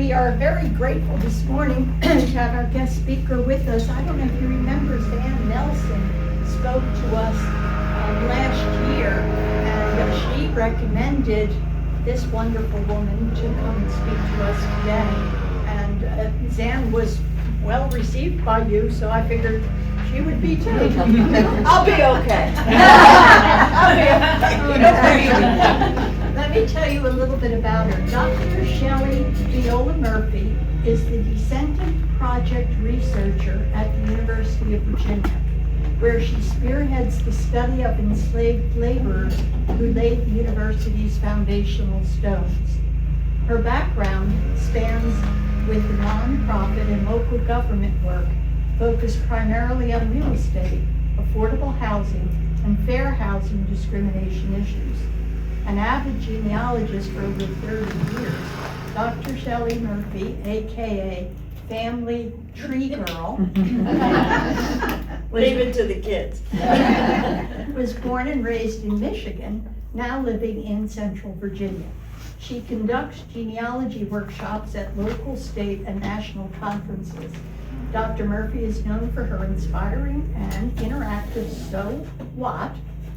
we are very grateful this morning to have our guest speaker with us. I don't know if you remember, Zan Nelson spoke to us last year, and she recommended this wonderful woman to come and speak to us today. And Zan was well received by you, so I figured she would be too. I'll be okay. Let me tell you a little bit about her. Dr. Shelley Viola Murphy is the Descendant Project researcher at the University of Virginia, where she spearheads the study of enslaved laborers who laid the university's foundational stones. Her background spans with the nonprofit and local government work focused primarily on real estate, affordable housing, and fair housing discrimination issues. An avid genealogist for over 30 years, Dr. Shelley Murphy, aka Family Tree Girl, Leave it to the kids. was born and raised in Michigan, now living in Central Virginia. She conducts genealogy workshops at local, state, and national conferences. Dr. Murphy is known for her inspiring and interactive So What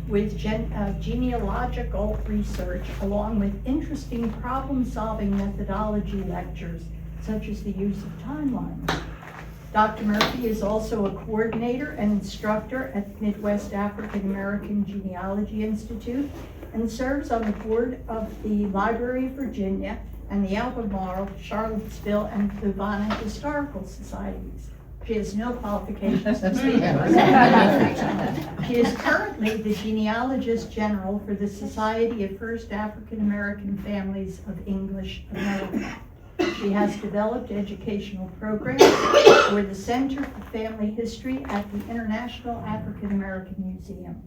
with genealogical research, along with interesting problem-solving methodology lectures, such as the use of timelines. Dr. Murphy is also a coordinator and instructor at the Midwest African American Genealogy Institute and serves on the board of the Library of Virginia and the Albemarle, Charlottesville, and Fluvanna Historical Societies. She has no qualifications to speak to us. She is currently the Genealogist General for the Society of First African American Families of English America. She has developed educational programs for the Center for Family History at the International African American Museum.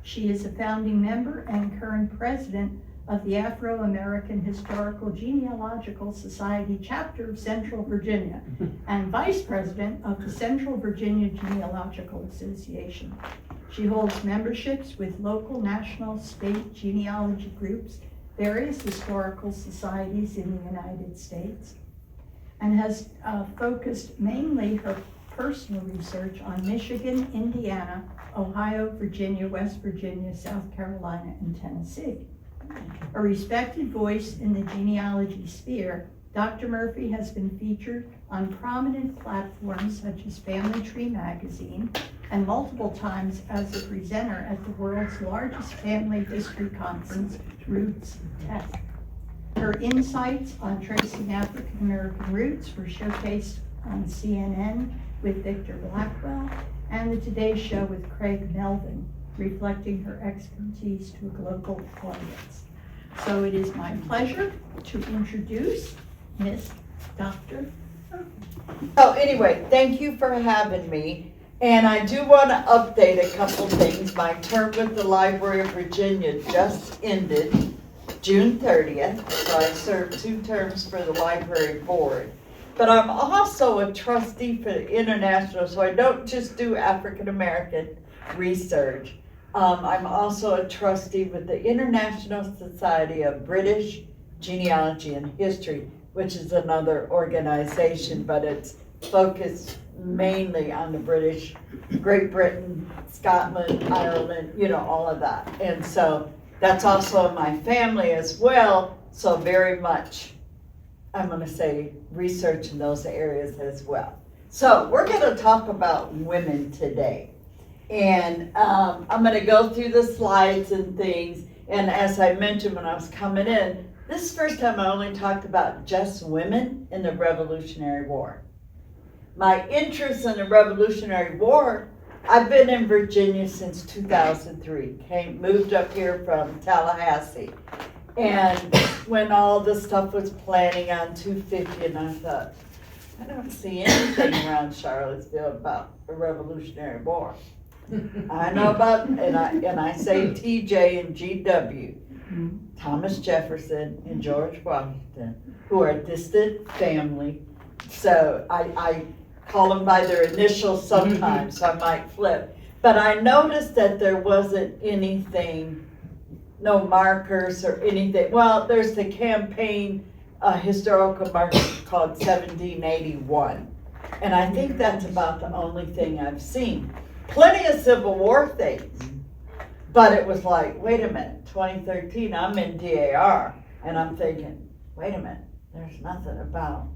She is a founding member and current president of the Afro-American Historical Genealogical Society chapter of Central Virginia and vice president of the Central Virginia Genealogical Association. She holds memberships with local, national, state genealogy groups, various historical societies in the United States, and has focused mainly her personal research on Michigan, Indiana, Ohio, Virginia, West Virginia, South Carolina, and Tennessee. A respected voice in the genealogy sphere, Dr. Murphy has been featured on prominent platforms such as Family Tree magazine and multiple times as a presenter at the world's largest family history conference, Roots Tech. Her insights on tracing African American roots were showcased on CNN with Victor Blackwell and the Today Show with Craig Melvin, reflecting her expertise to a global audience. So it is my pleasure to introduce Miss Dr. Murphy. So anyway, thank you for having me. And I do want to update a couple things. My term with the Library of Virginia just ended June 30th, so I served 2 terms for the library board. But I'm also a trustee for the international, so I don't just do African American research. I'm also a trustee with the International Society of British Genealogy and History, which is another organization, but it's focused mainly on the British, Great Britain, Scotland, Ireland, all of that. And so that's also in my family as well, so very much, I'm going to say, research in those areas as well. So we're going to talk about women today. And I'm going to go through the slides and things. And as I mentioned when I was coming in, this is the first time I only talked about just women in the Revolutionary War. My interest in the Revolutionary War, I've been in Virginia since 2003. Moved up here from Tallahassee. And when all this stuff was planning on 250, and I thought, I don't see anything around Charlottesville about the Revolutionary War. I know about, and I say TJ and GW, Thomas Jefferson and George Washington, who are distant family. So I call them by their initials sometimes, so I might flip. But I noticed that there wasn't anything, no markers or anything. Well, there's the campaign a historical marker called 1781. And I think that's about the only thing I've seen. Plenty of Civil War things. But it was like, wait a minute, 2013, I'm in DAR. And I'm thinking, wait a minute, there's nothing about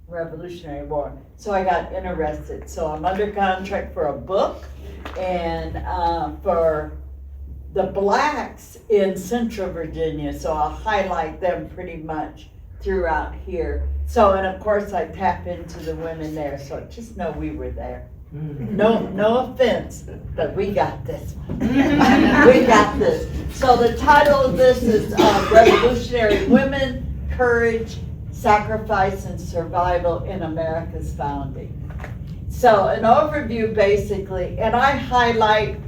Revolutionary War. So I got interested. So I'm under contract for a book and for the blacks in Central Virginia. So I'll highlight them pretty much throughout here. So, and of course I tap into the women there. So just know we were there. No offense, but we got this one. We got this. So the title of this is Revolutionary Women, Courage, Sacrifice, and Survival in America's Founding. So an overview basically, and I highlight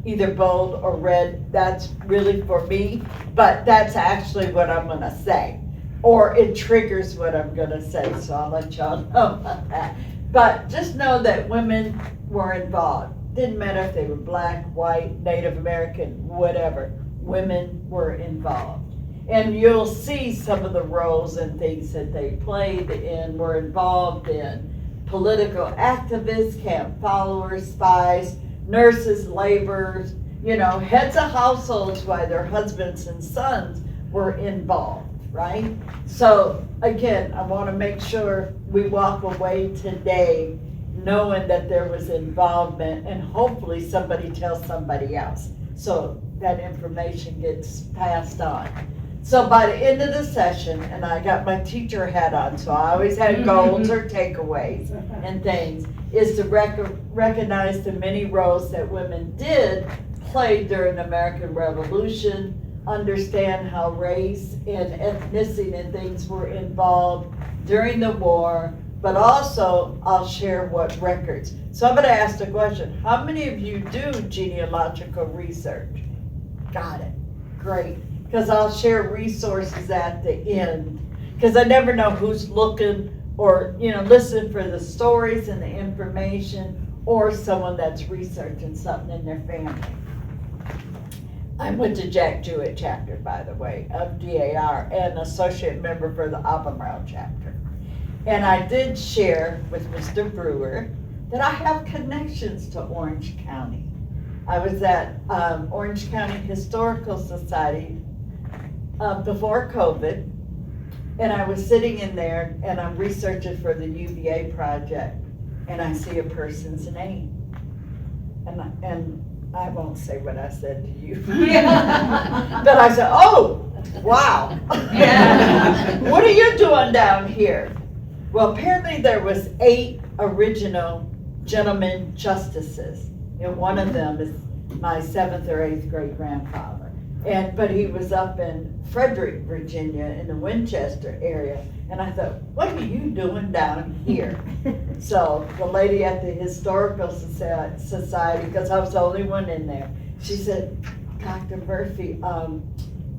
either bold or red, that's really for me, but that's actually what I'm gonna say. Or it triggers what I'm gonna say, so I'll let y'all know about that. But just know that women were involved. Didn't matter if they were black, white, Native American, whatever. Women were involved. And you'll see some of the roles and things that they played in, were involved in. Political activists, camp followers, spies, nurses, laborers, heads of households while their husbands and sons were involved, right? So again, I want to make sure we walk away today knowing that there was involvement and hopefully somebody tells somebody else so that information gets passed on. So by the end of the session, and I got my teacher hat on, so I always had goals or takeaways and things, is to recognize the many roles that women did play during the American Revolution, understand how race and ethnicity and things were involved during the war, but also I'll share what records. So I'm going to ask the question, how many of you do genealogical research? Got it. Great. Because I'll share resources at the end. Because I never know who's looking or, listen for the stories and the information, or someone that's researching something in their family. I went to Jack Jewett chapter, by the way, of DAR, and associate member for the Albemarle chapter. And I did share with Mr. Brewer that I have connections to Orange County. I was at Orange County Historical Society before COVID, and I was sitting in there and I'm researching for the UVA project, and I see a person's name. And I won't say what I said to you. But I said, oh, wow. What are you doing down here? Well, apparently there was 8 original gentlemen justices, and one of them is my 7th or 8th great grandfather. But he was up in Frederick, Virginia, in the Winchester area. And I thought, what are you doing down here? So the lady at the Historical Society, because I was the only one in there, she said, Dr. Murphy,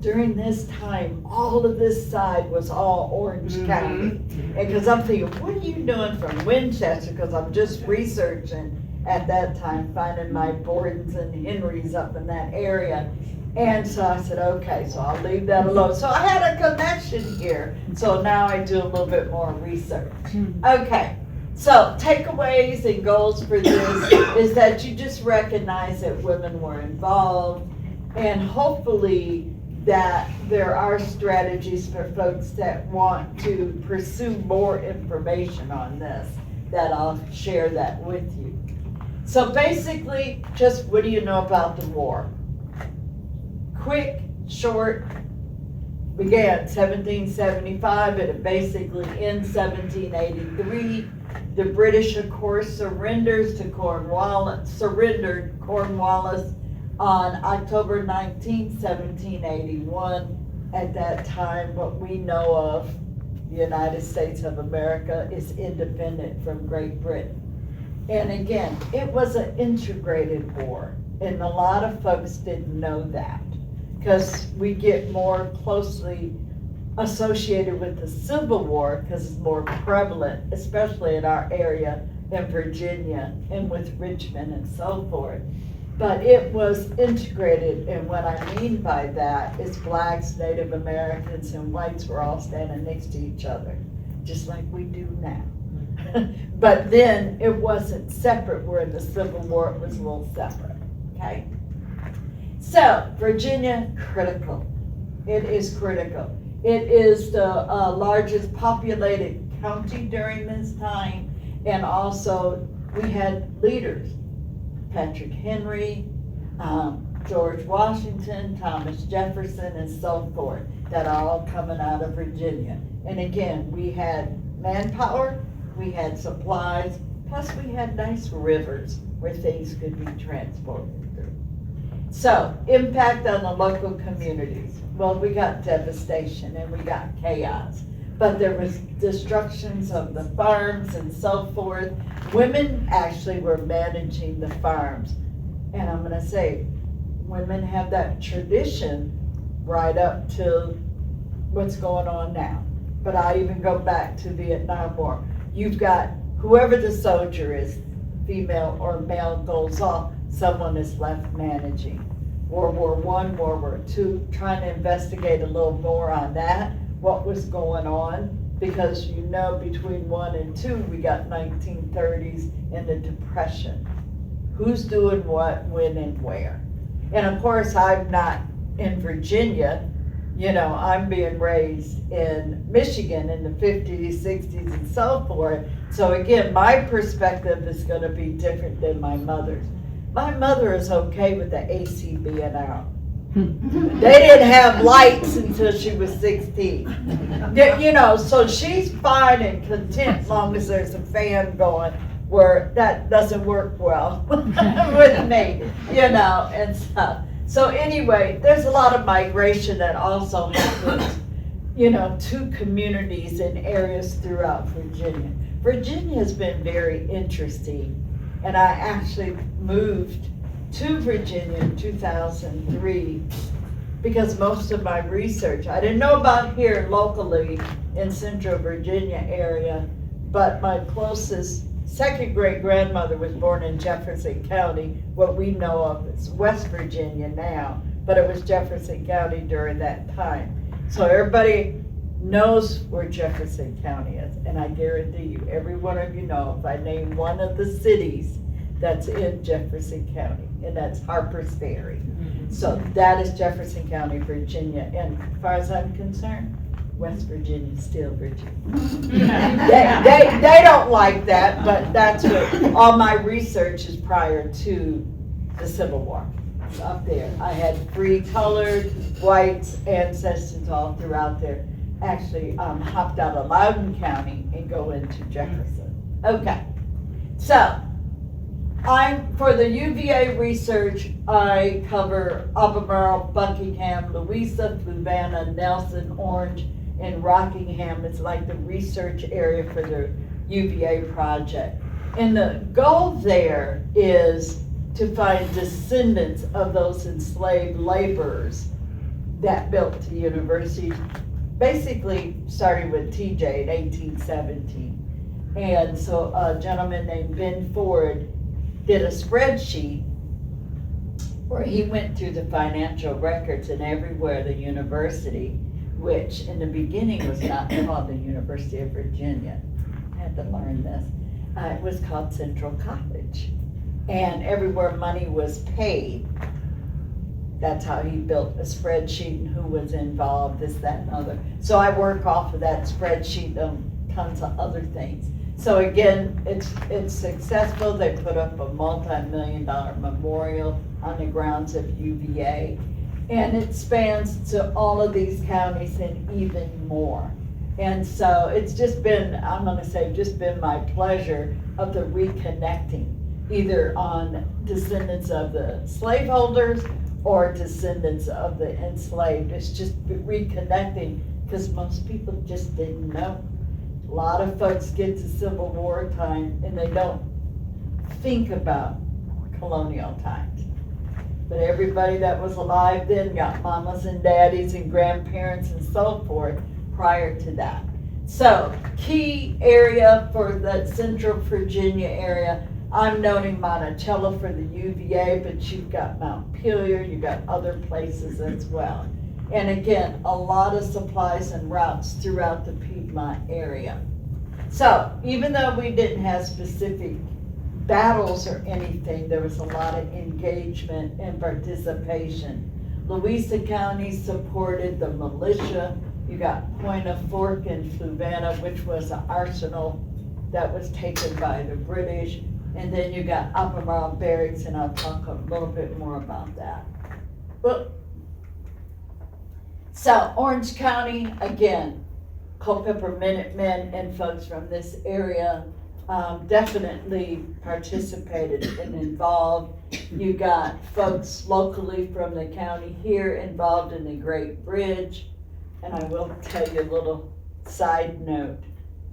during this time, all of this side was all Orange County. And because I'm thinking, what are you doing from Winchester? Because I'm just researching at that time, finding my Bordens and Henrys up in that area. And so I said, okay, so I'll leave that alone. So I had a connection here. So now I do a little bit more research. Okay, so takeaways and goals for this is that you just recognize that women were involved, and hopefully that there are strategies for folks that want to pursue more information on this, that I'll share that with you. So basically, just what do you know about the war? Quick, short, began 1775, and it basically ends 1783. The British, of course, surrendered Cornwallis on October 19, 1781. At that time, what we know of the United States of America is independent from Great Britain. And again, it was an integrated war, and a lot of folks didn't know that, because we get more closely associated with the Civil War because it's more prevalent, especially in our area in Virginia and with Richmond and so forth. but it was integrated, and what I mean by that is blacks, Native Americans, and whites were all standing next to each other, just like we do now. But then it wasn't separate, where in the Civil War it was a little separate, okay? So, Virginia, critical. It is critical. It is the largest populated county during this time, and also we had leaders, Patrick Henry, George Washington, Thomas Jefferson, and so forth, that are all coming out of Virginia. And again, we had manpower, we had supplies, plus we had nice rivers where things could be transported through. So, impact on the local communities. Well, we got devastation and we got chaos, but there was destructions of the farms and so forth. Women actually were managing the farms. And I'm gonna say, women have that tradition right up to what's going on now. But I even go back to Vietnam War. You've got whoever the soldier is, female or male, goes off, someone is left managing. World War I, World War II, trying to investigate a little more on that, what was going on, because you know between 1 and 2 we got 1930s and the Depression. Who's doing what, when, and where? And of course, I'm not in Virginia. You know, I'm being raised in Michigan in the 50s, 60s, and so forth. So again, my perspective is going to be different than my mother's. My mother is okay with the AC being out. They didn't have lights until she was 16. You know, so she's fine and content as long as there's a fan going, where that doesn't work well with me, you know, and stuff. So anyway, there's a lot of migration that also happens, you know, to communities and areas throughout Virginia. Virginia has been very interesting, and I actually moved to Virginia in 2003 because most of my research, I didn't know about here locally in Central Virginia area, but my closest second great grandmother was born in Jefferson County. What we know of is West Virginia now, but it was Jefferson County during that time. So everybody knows where Jefferson County is, and I guarantee you, every one of you know if I name one of the cities that's in Jefferson County, and that's Harper's Ferry. So that is Jefferson County, Virginia, and as far as I'm concerned, West Virginia is still Virginia. They don't like that, but that's what all my research is prior to the Civil War. Up there, I had free colored, whites, ancestors all throughout there. Actually, hopped out of Loudoun County and go into Jefferson. Okay, so for the UVA research, I cover Albemarle, Buckingham, Louisa, Fluvanna, Nelson, Orange, and Rockingham. It's like the research area for the UVA project. And the goal there is to find descendants of those enslaved laborers that built the university, basically starting with TJ in 1817. And so a gentleman named Ben Ford did a spreadsheet where he went through the financial records and everywhere the university, which in the beginning was not called the University of Virginia. I had to learn this. It was called Central College. And everywhere money was paid, that's how he built a spreadsheet and who was involved, this, that, and other. So I work off of that spreadsheet and tons of other things. So again, it's successful. They put up a multi-million-dollar memorial on the grounds of UVA. And it spans to all of these counties and even more. And so it's just been, I'm gonna say, just been my pleasure of the reconnecting, either on descendants of the slaveholders or descendants of the enslaved. It's just reconnecting because most people just didn't know. A lot of folks get to Civil War time and they don't think about colonial times. But everybody that was alive then got mamas and daddies and grandparents and so forth prior to that. So, key area for the Central Virginia area, I'm noting Monticello for the UVA, but you've got Montpelier, you've got other places as well. And again, a lot of supplies and routes throughout the Piedmont area. So even though we didn't have specific battles or anything, there was a lot of engagement and participation. Louisa County supported the militia. You got Point of Fork and Fluvanna, which was an arsenal that was taken by the British. And then you got Albemarle Barracks, and I'll talk a little bit more about that. Well, so Orange County, again, Culpeper Minutemen and folks from this area definitely participated and involved. You got folks locally from the county here involved in the Great Bridge. And I will tell you a little side note,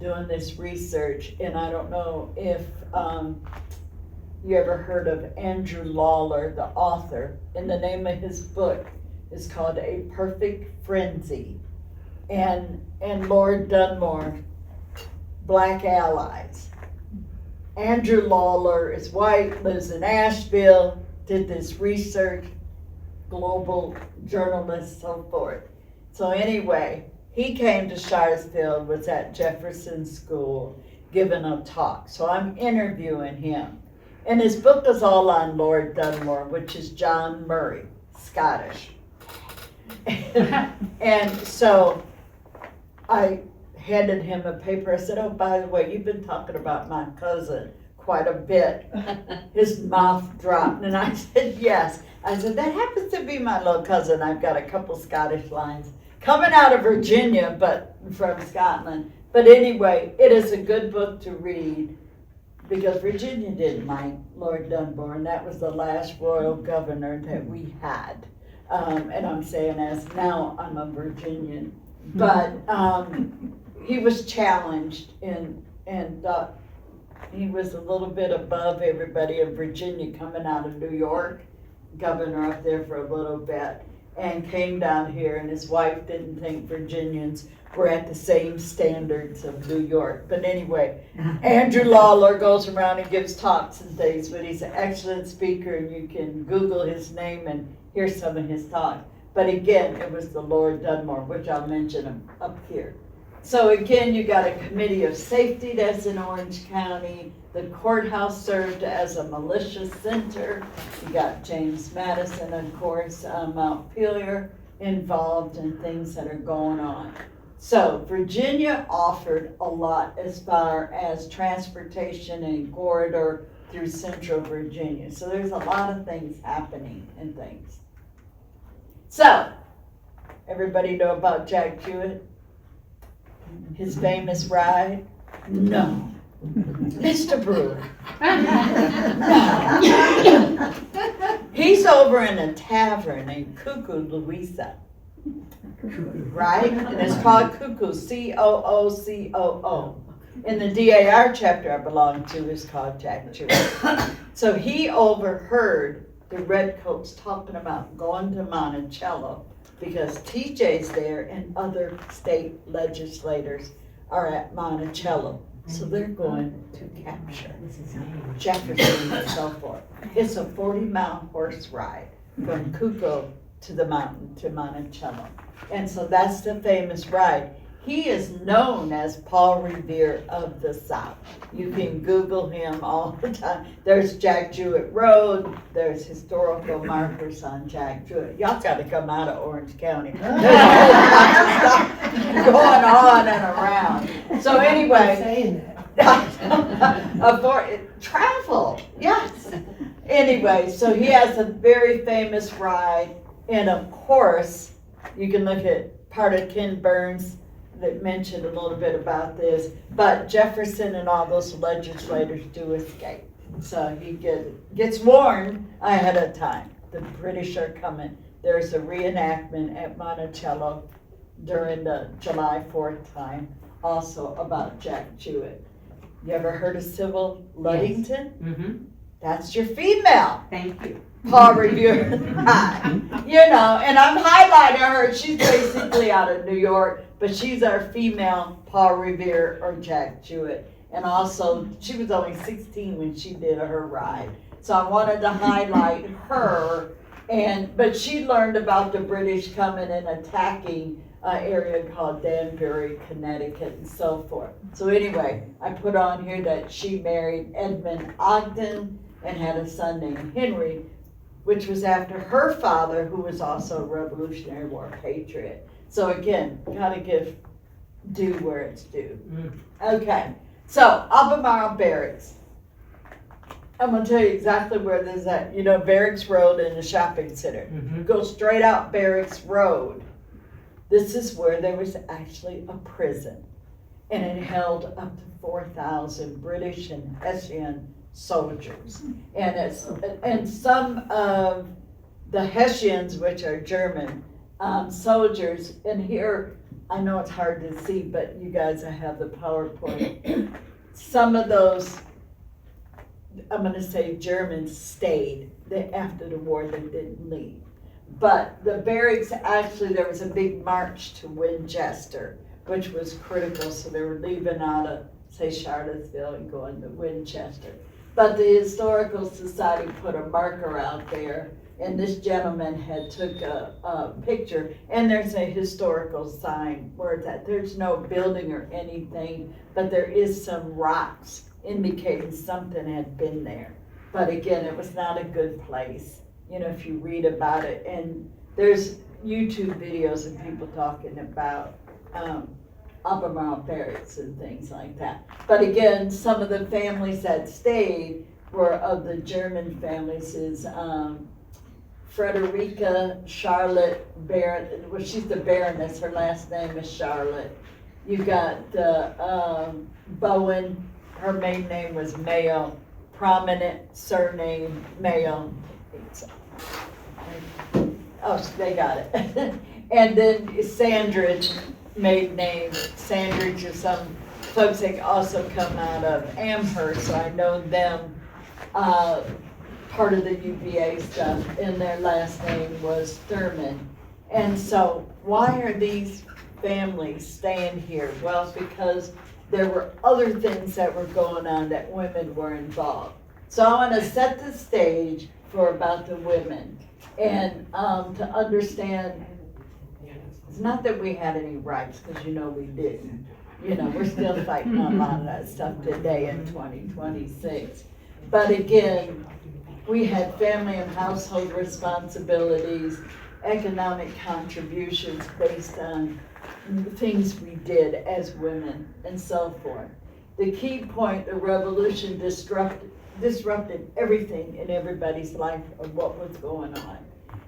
doing this research, and I don't know if you ever heard of Andrew Lawler, the author, and the name of his book is called A Perfect Frenzy. And Lord Dunmore, Black Allies. Andrew Lawler is white, lives in Asheville, did this research, global journalist, so forth. So anyway, he came to Sharsville, was at Jefferson School, giving a talk. So I'm interviewing him. And his book is all on Lord Dunmore, which is John Murray, Scottish. And so I handed him a paper. I said, oh, by the way, you've been talking about my cousin quite a bit. His mouth dropped, and I said, yes. I said, that happens to be my little cousin. I've got a couple Scottish lines coming out of Virginia, but from Scotland. But anyway, it is a good book to read because Virginia didn't like Lord Dunmore, and that was the last royal governor that we had. And I'm saying as now I'm a Virginian. But he was challenged and he was a little bit above everybody in Virginia coming out of New York, governor up there for a little bit, and came down here, and his wife didn't think Virginians were at the same standards of New York. But anyway, Andrew Lawler goes around and gives talks and things, but he's an excellent speaker, and you can Google his name and hear some of his talks. But again, it was the Lord Dunmore, which I'll mention up here. So again, you got a committee of safety that's in Orange County. The courthouse served as a militia center. You got James Madison, of course, Montpelier involved in things that are going on. So Virginia offered a lot as far as transportation and corridor through central Virginia. So there's a lot of things happening and things. So, everybody know about Jack Jewett? His famous ride? No. Mr. Brewer. No. He's over in a tavern in Cuckoo, Louisa. Right? And it's called Cuckoo, C-O-O-C-O-O. In the DAR chapter I belong to is called Jack Jewett. So he overheard the Redcoats talking about going to Monticello because TJ's there and other state legislators are at Monticello. So they're going to capture Jefferson and so forth. It's a 40-mile horse ride from Cuckoo to the mountain to Monticello. And so that's the famous ride. He is known as Paul Revere of the South. You can Google him all the time. There's Jack Jewett Road. There's historical markers on Jack Jewett. Y'all got to come out of Orange County. There's a whole bunch of stuff going on and around. So anyway, travel, yes. Anyway, so he has a very famous ride. And of course, you can look at part of Ken Burns that mentioned a little bit about this, but Jefferson and all those legislators do escape. So he gets warned ahead of time. The British are coming. There's a reenactment at Monticello during the July 4th time, also about Jack Jewett. You ever heard of Sybil Ludington? Yes. Mm-hmm. That's your female. Thank you. Paul Revere. You know, and I'm highlighting her. She's basically out of New York, but she's our female Paul Revere or Jack Jewett. And also, she was only 16 when she did her ride. So I wanted to highlight her, but she learned about the British coming and attacking an area called Danbury, Connecticut, and so forth. So anyway, I put on here that she married Edmund Ogden and had a son named Henry, which was after her father, who was also a Revolutionary War patriot. So again, gotta give due where it's due. Okay, so Albemarle Barracks. I'm gonna tell you exactly where this is at. You know, Barracks Road in the shopping center. You go straight out Barracks Road. This is where there was actually a prison, and it held up to 4,000 British and Hessian soldiers. And some of the Hessians, which are German soldiers, and here, I know it's hard to see, but you guys have the PowerPoint. Some of those, I'm gonna say Germans stayed. After the war, they didn't leave. But the barracks, actually, there was a big march to Winchester, which was critical, so they were leaving out of, say, Charlottesville and going to Winchester. But the Historical Society put a marker out there, and this gentleman had took a picture, and there's a historical sign where it's at. There's no building or anything, but there is some rocks indicating something had been there. But again, it was not a good place, you know, if you read about it. And there's YouTube videos of people talking about Albemarle Barracks and things like that. But again, some of the families that stayed were of the German families is Frederica Charlotte Baron, well, she's the Baroness, her last name is Charlotte. You got Bowen, her maiden name was Mayo, prominent surname Mayo. Oh, they got it. And then Sandridge, maiden name Sandridge, or some folks that also come out of Amherst, so I know them. Part of the UVA stuff, and their last name was Thurman. And so why are these families staying here? Well, it's because there were other things that were going on that women were involved. So I want to set the stage for about the women, and to understand, it's not that we had any rights, because you know we didn't. You know, we're still fighting a lot of that stuff today in 2026. But again, we had family and household responsibilities, economic contributions based on things we did as women, and so forth. The key point, the revolution disrupted everything in everybody's life of what was going on.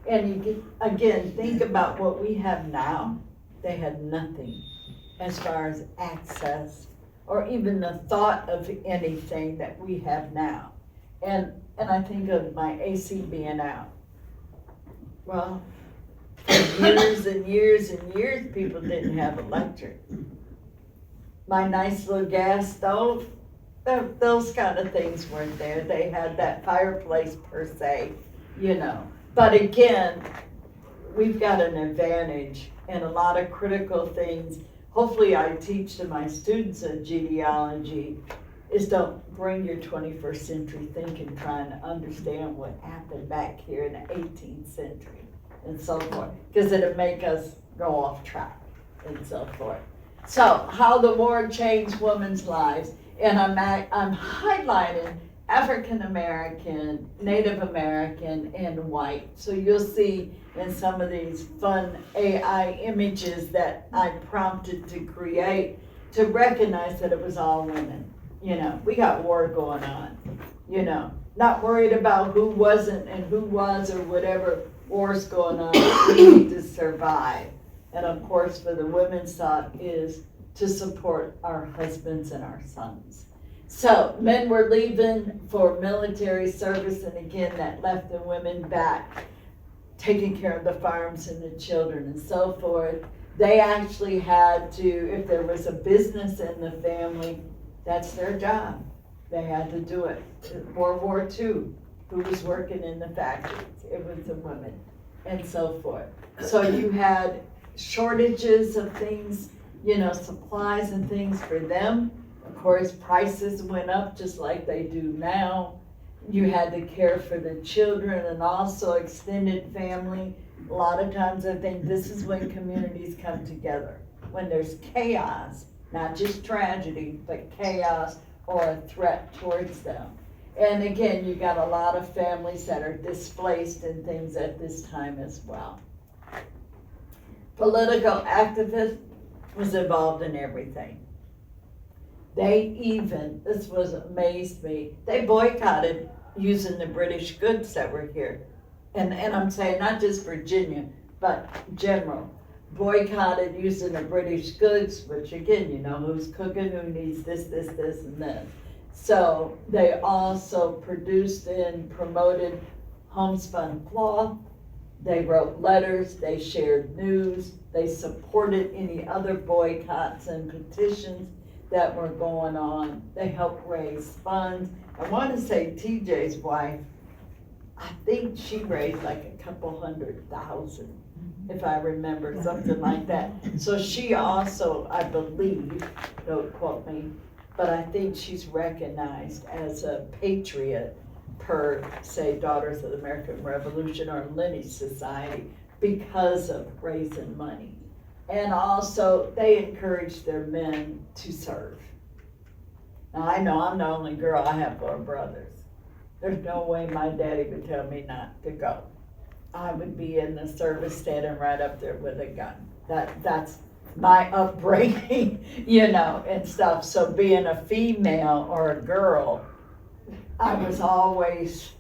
And you again, think about what we have now. They had nothing as far as access or even the thought of anything that we have now. And I think of my AC being out. Well, for years and years and years, people didn't have electric. My nice little gas stove, those kind of things weren't there. They had that fireplace per se, you know. But again, we've got an advantage and a lot of critical things. Hopefully I teach to my students in genealogy is don't bring your 21st century thinking trying to understand what happened back here in the 18th century and so forth, because it'll make us go off track and so forth. So how the war changed women's lives, and I'm highlighting African American, Native American, and white. So you'll see in some of these fun AI images that I prompted to create to recognize that it was all women. You know, we got war going on, you know, not worried about who wasn't and who was or whatever war's going on. We need to survive. And of course, for the women's thought is to support our husbands and our sons. So men were leaving for military service, and again, that left the women back, taking care of the farms and the children and so forth. They actually had to, if there was a business in the family, that's their job. They had to do it. World War II, who was working in the factories? It was the women and so forth. So you had shortages of things, you know, supplies and things for them. Of course, prices went up just like they do now. You had to care for the children and also extended family. A lot of times I think this is when communities come together, when there's chaos, not just tragedy, but chaos or a threat towards them. And again, you got a lot of families that are displaced and things at this time as well. Political activism was involved in everything. They even, this was amazed me, they boycotted using the British goods that were here. And I'm saying not just Virginia, but general. Boycotted using the British goods, which again, you know, who's cooking, who needs this, and this. So they also produced and promoted homespun cloth. They wrote letters, they shared news, they supported any other boycotts and petitions that were going on. They helped raise funds. I want to say TJ's wife, I think she raised like a couple $100,000, if I remember, something like that. So she also, I believe, don't quote me, but I think she's recognized as a patriot per, say, Daughters of the American Revolution or Lineage Society because of raising money. And also, they encourage their men to serve. Now, I know I'm the only girl, I have 4 brothers. There's no way my daddy would tell me not to go. I would be in the service standing right up there with a gun. That's my upbringing, you know, and stuff. So being a female or a girl, I was always,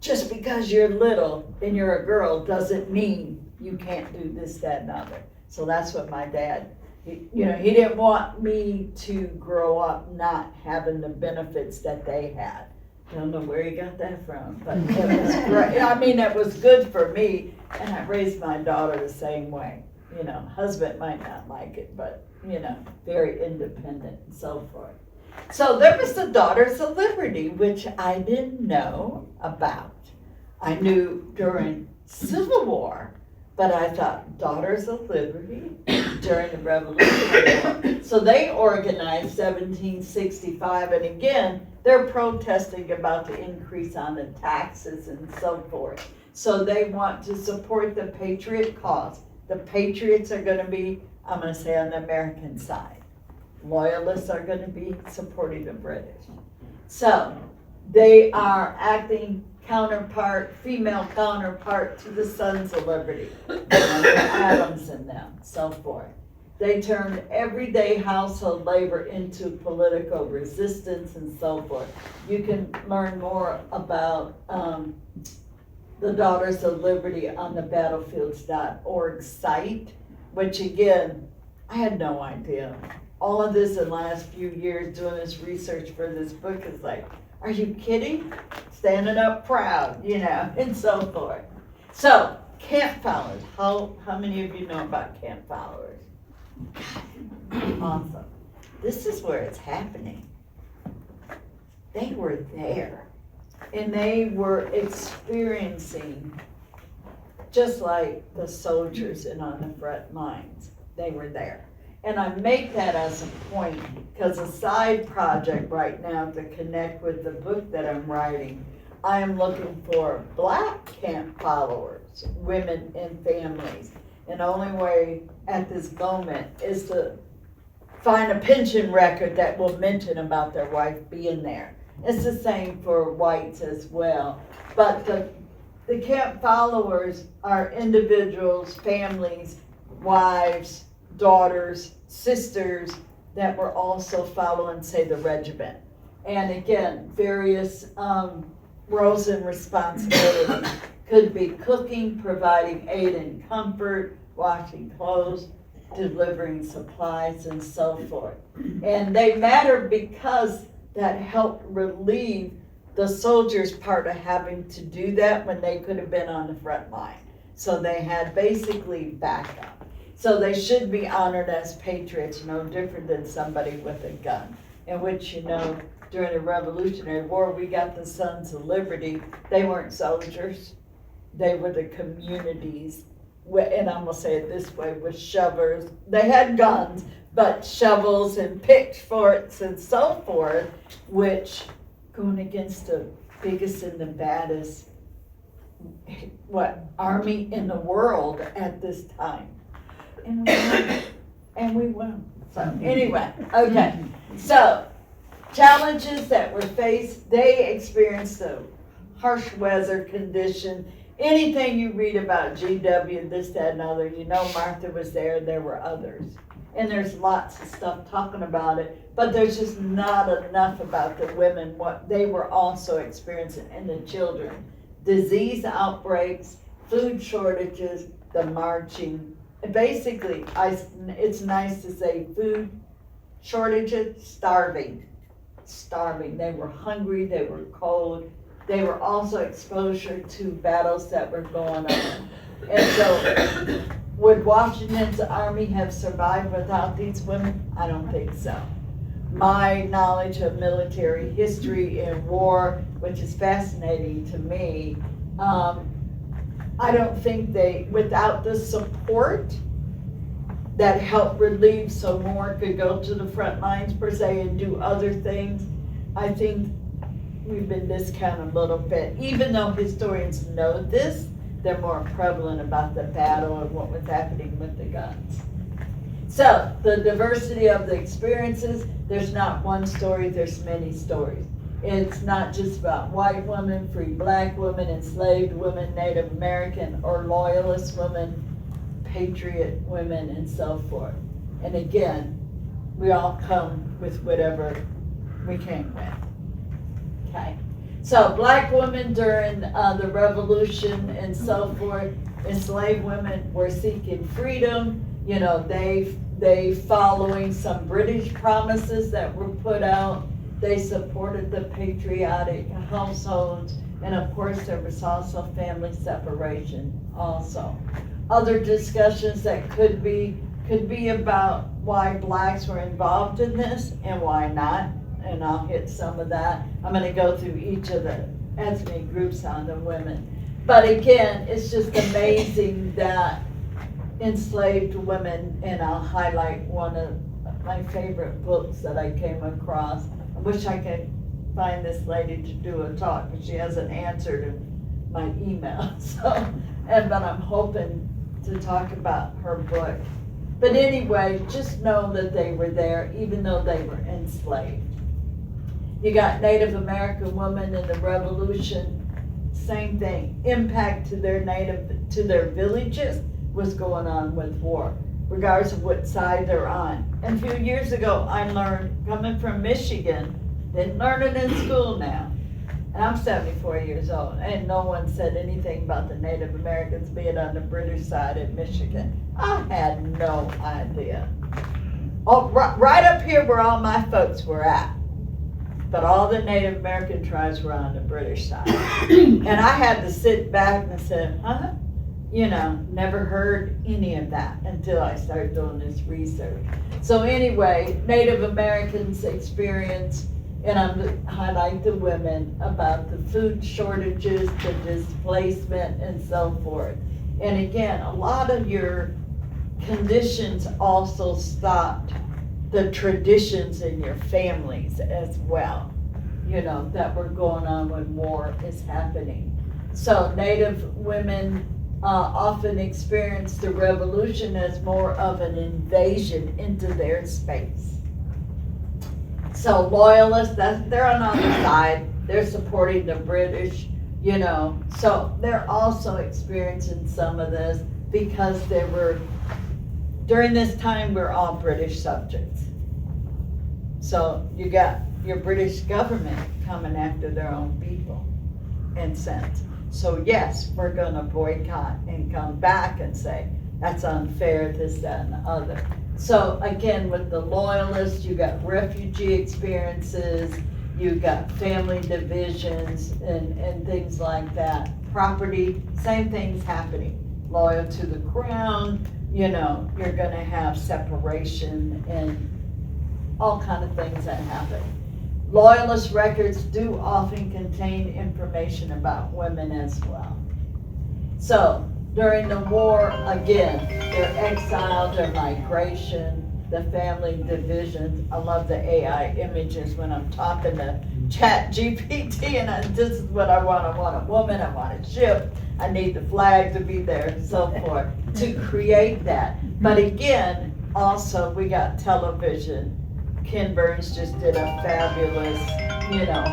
just because you're little and you're a girl doesn't mean you can't do this, that, and other. So that's what my dad, he didn't want me to grow up not having the benefits that they had. I don't know where he got that from, but it was great. I mean, it was good for me, and I raised my daughter the same way. You know, husband might not like it, but, you know, very independent and so forth. So there was the Daughters of Liberty, which I didn't know about. I knew during Civil War, but I thought Daughters of Liberty during the Revolutionary War. So they organized 1765, and again, they're protesting about the increase on the taxes and so forth. So they want to support the patriot cause. The patriots are going to be, I'm going to say, on the American side. Loyalists are going to be supporting the British. So they are acting counterpart, female counterpart to the Sons of Liberty, Adams and them, so forth. They turned everyday household labor into political resistance and so forth. You can learn more about the Daughters of Liberty on the battlefields.org site, which again, I had no idea. All of this in the last few years doing this research for this book is like, are you kidding? Standing up proud, you know, and so forth. So, camp followers. How many of you know about camp followers? Awesome. This is where it's happening. They were there. And they were experiencing, just like the soldiers and on the front lines, they were there. And I make that as a point because a side project right now to connect with the book that I'm writing, I am looking for Black camp followers, women and families. And the only way at this moment is to find a pension record that will mention about their wife being there. It's the same for whites as well. But the camp followers are individuals, families, wives, daughters, sisters that were also following, say, the regiment. And again, various roles and responsibilities. Could be cooking, providing aid and comfort, washing clothes, delivering supplies, and so forth. And they matter because that helped relieve the soldiers' part of having to do that when they could have been on the front line. So they had basically backup. So they should be honored as patriots, no different than somebody with a gun. In which, you know, during the Revolutionary War, we got the Sons of Liberty. They weren't soldiers. They were the community's and I'm gonna say it this way, with shovels. They had guns, but shovels and pitchforks and so forth, which going against the biggest and the baddest, army in the world at this time. And we won. So anyway, okay. So challenges that were faced, they experienced the harsh weather condition. Anything you read about GW, this, that, and other, you know Martha was there were others. And there's lots of stuff talking about it, but there's just not enough about the women, what they were also experiencing, and the children. Disease outbreaks, food shortages, the marching. Basically, it's nice to say food shortages, starving. They were hungry, they were cold. They were also exposure to battles that were going on. And so, would Washington's army have survived without these women? I don't think so. My knowledge of military history and war, which is fascinating to me, I don't think without the support that helped relieve so more could go to the front lines per se and do other things, I think we've been discounted a little bit. Even though historians know this, they're more prevalent about the battle and what was happening with the guns. So, the diversity of the experiences, there's not one story, there's many stories. It's not just about white women, free black women, enslaved women, Native American or loyalist women, patriot women, and so forth. And again, we all come with whatever we came with. Okay. So black women during the revolution and so forth, enslaved women were seeking freedom. You know, they following some British promises that were put out. They supported the patriotic households, and of course there was also family separation also. Other discussions that could be about why blacks were involved in this and why not, and I'll hit some of that. I'm going to go through each of the ethnic groups on the women. But again, it's just amazing that enslaved women, and I'll highlight one of my favorite books that I came across. I wish I could find this lady to do a talk, but she hasn't answered in my email. But I'm hoping to talk about her book. But anyway, just know that they were there, even though they were enslaved. You got Native American women in the Revolution, same thing. Impact to their villages was going on with war, regardless of what side they're on. And a few years ago, I learned, coming from Michigan, didn't learn it in school now, and I'm 74 years old, and no one said anything about the Native Americans being on the British side in Michigan. I had no idea. Oh, right up here where all my folks were at. But all the Native American tribes were on the British side. And I had to sit back and say, huh? You know, never heard any of that until I started doing this research. So anyway, Native Americans experience, and I'm highlight the women, about the food shortages, the displacement, and so forth. And again, a lot of your conditions also stopped the traditions in your families as well, you know, that were going on when war is happening. So Native women often experience the revolution as more of an invasion into their space. So loyalists, they're on the other side, they're supporting the British, you know, so they're also experiencing some of this because during this time, we're all British subjects. So you got your British government coming after their own people, in sense. So yes, we're gonna boycott and come back and say, that's unfair, this, that, and the other. So again, with the loyalists, you got refugee experiences, you got family divisions and things like that. Property, same things happening. Loyal to the crown, you know, you're gonna have separation and all kind of things that happen. Loyalist records do often contain information about women as well. So During the war, again, their exile, their migration, the family divisions. I love the AI images when I'm talking to Chat GPT and this is what I want. I want a woman, I want a ship, I need the flag to be there and so forth to create that. But again, also we got television. Ken Burns just did a fabulous,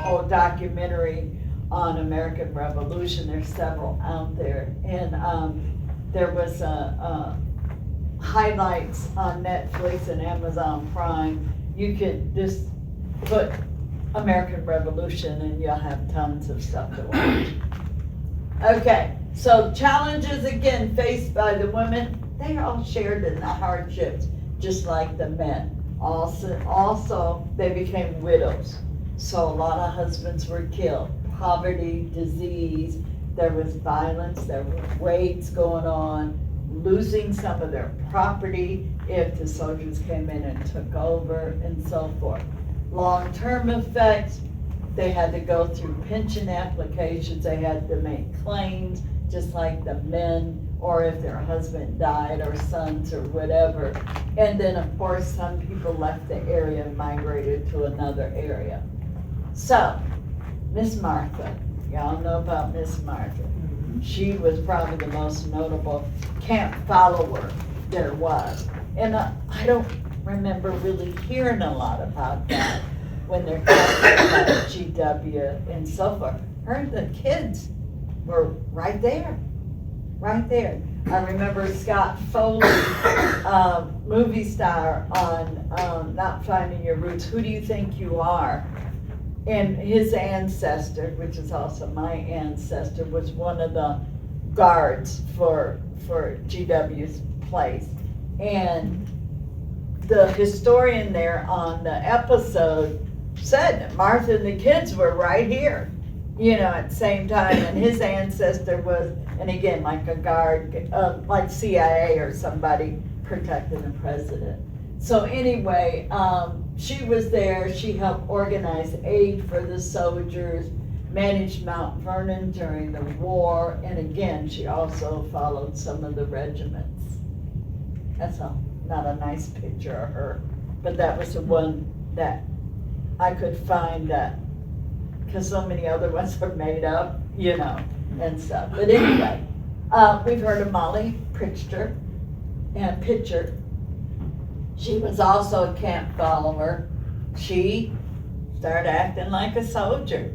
whole documentary on American Revolution. There's several out there. And there was highlights on Netflix and Amazon Prime. You could just put American Revolution and you'll have tons of stuff to watch. Okay, so challenges again faced by the women, they are all shared in the hardships, just like the men. Also, they became widows. So a lot of husbands were killed. Poverty, disease, there was violence, there were raids going on, losing some of their property if the soldiers came in and took over and so forth. Long-term effects, they had to go through pension applications, they had to make claims just like the men, or if their husband died or sons or whatever. And then of course some people left the area and migrated to another area. So, Miss Martha, y'all know about Miss Martha. She was probably the most notable camp follower there was. And I don't remember really hearing a lot about that when they're talking about GW and so forth. Her and the kids were right there. I remember Scott Foley, movie star on Not Finding Your Roots, Who Do You Think You Are? And his ancestor, which is also my ancestor, was one of the guards for GW's place. And the historian there on the episode said that Martha and the kids were right here, at the same time. And his ancestor was, and again, like a guard, like CIA or somebody protecting the president. So anyway, she was there. She helped organize aid for the soldiers, managed Mount Vernon during the war, and again, she also followed some of the regiments. That's not a nice picture of her, but that was the one that I could find that, because so many other ones are made up, and stuff. But anyway, we've heard of Molly Pitcher. She was also a camp follower. She started acting like a soldier.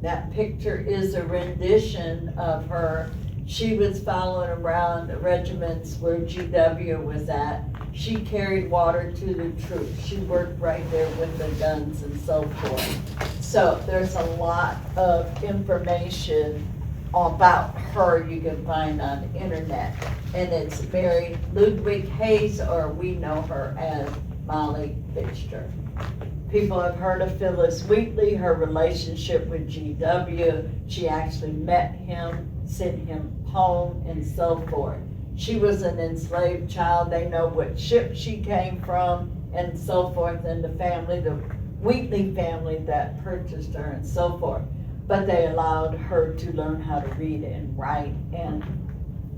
That picture is a rendition of her. She was following around the regiments where GW was at. She carried water to the troops. She worked right there with the guns and so forth. So there's a lot of information about her you can find on the internet. And it's Mary Ludwig Hayes, or we know her as Molly Pitcher. People have heard of Phyllis Wheatley, her relationship with GW. She actually met him, sent him home, and so forth. She was an enslaved child. They know what ship she came from, and so forth, and the family, the Wheatley family that purchased her, and so forth. But they allowed her to learn how to read and write, and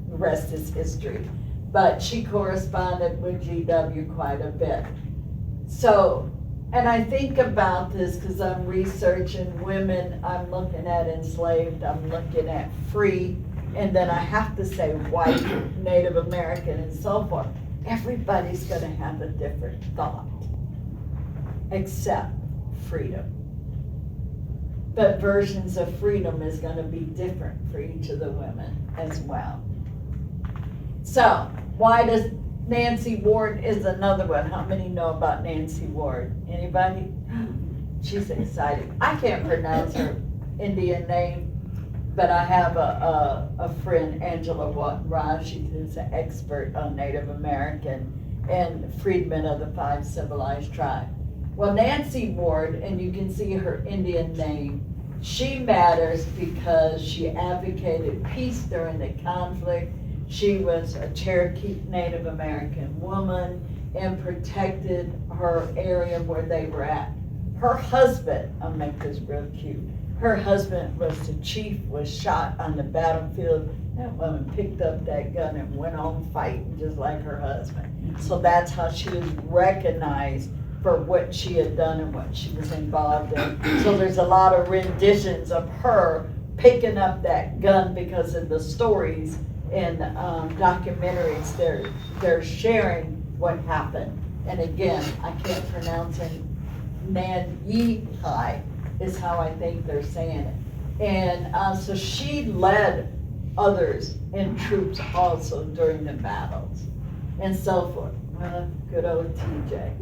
the rest is history. But she corresponded with GW quite a bit. So, and I think about this because I'm researching women, I'm looking at enslaved, I'm looking at free, and then I have to say white, Native American, and so forth. Everybody's going to have a different thought, except freedom. But versions of freedom is going to be different for each of the women as well. So, why does Nancy Ward is another one. How many know about Nancy Ward? Anybody? She's exciting. I can't pronounce her Indian name, but I have a friend, Angela Raj. She is an expert on Native American and freedmen of the 5 civilized tribes. Well, Nancy Ward, and you can see her Indian name, she matters because she advocated peace during the conflict. She was a Cherokee Native American woman and protected her area where they were at. Her husband, I'll make this real cute, her husband was the chief, was shot on the battlefield That woman picked up that gun and went on fighting just like her husband. So that's how she was recognized for what she had done and what she was involved in. So there's a lot of renditions of her picking up that gun because of the stories and documentaries they're sharing what happened. And again, I can't pronounce it. Nan-Yi-Hai is how I think they're saying it. And so she led others in troops also during the battles and so forth. Good old TJ.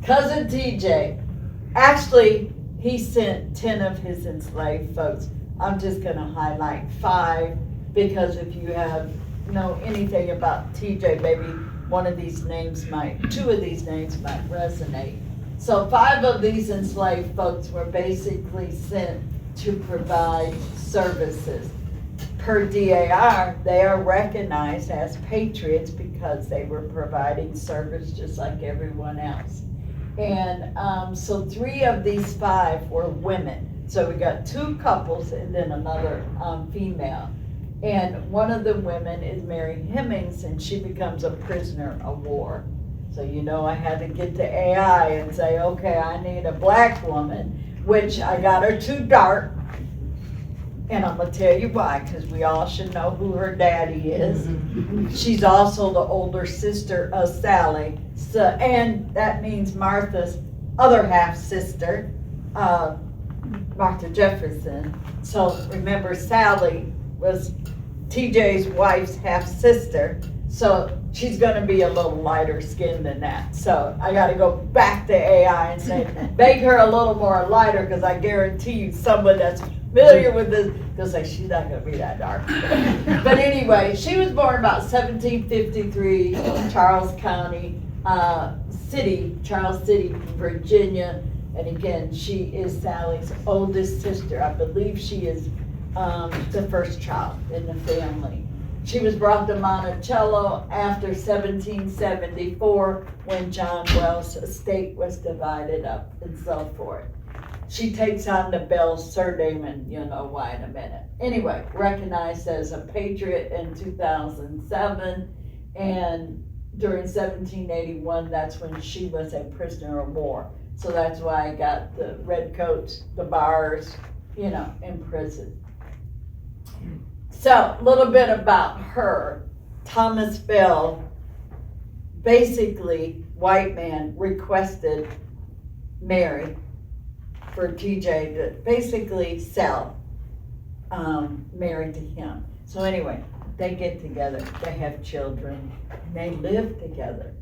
Cousin TJ. Actually, he sent 10 of his enslaved folks. I'm just going to highlight 5 because if you know anything about TJ, maybe 2 of these names might resonate. So 5 of these enslaved folks were basically sent to provide services. Per DAR, they are recognized as patriots because they were providing service just like everyone else. And so 3 of these 5 were women. So we got 2 couples and then another female. And one of the women is Mary Hemings, and she becomes a prisoner of war. So I had to get to AI and say, okay, I need a black woman, which I got her too dark. And I'm going to tell you why, because we all should know who her daddy is. She's also the older sister of Sally. So, and that means Martha's other half sister, Martha Jefferson. So remember, Sally was TJ's wife's half sister. So she's going to be a little lighter skinned than that. So I got to go back to AI and say, make her a little more lighter, because I guarantee you someone that's familiar with this, because like, she's not going to be that dark. But anyway, she was born about 1753, Charles County, Charles City, Virginia. And again, she is Sally's oldest sister. I believe she is the first child in the family. She was brought to Monticello after 1774 when John Wells' estate was divided up and so forth. She takes on the Bell surname, and you'll know why in a minute. Anyway, recognized as a patriot in 2007, and during 1781, that's when she was a prisoner of war. So that's why I got the red coats, the bars, in prison. So, a little bit about her. Thomas Bell, basically, white man, requested Mary for TJ to basically sell Mary to him. So anyway, they get together, they have children, and they live together.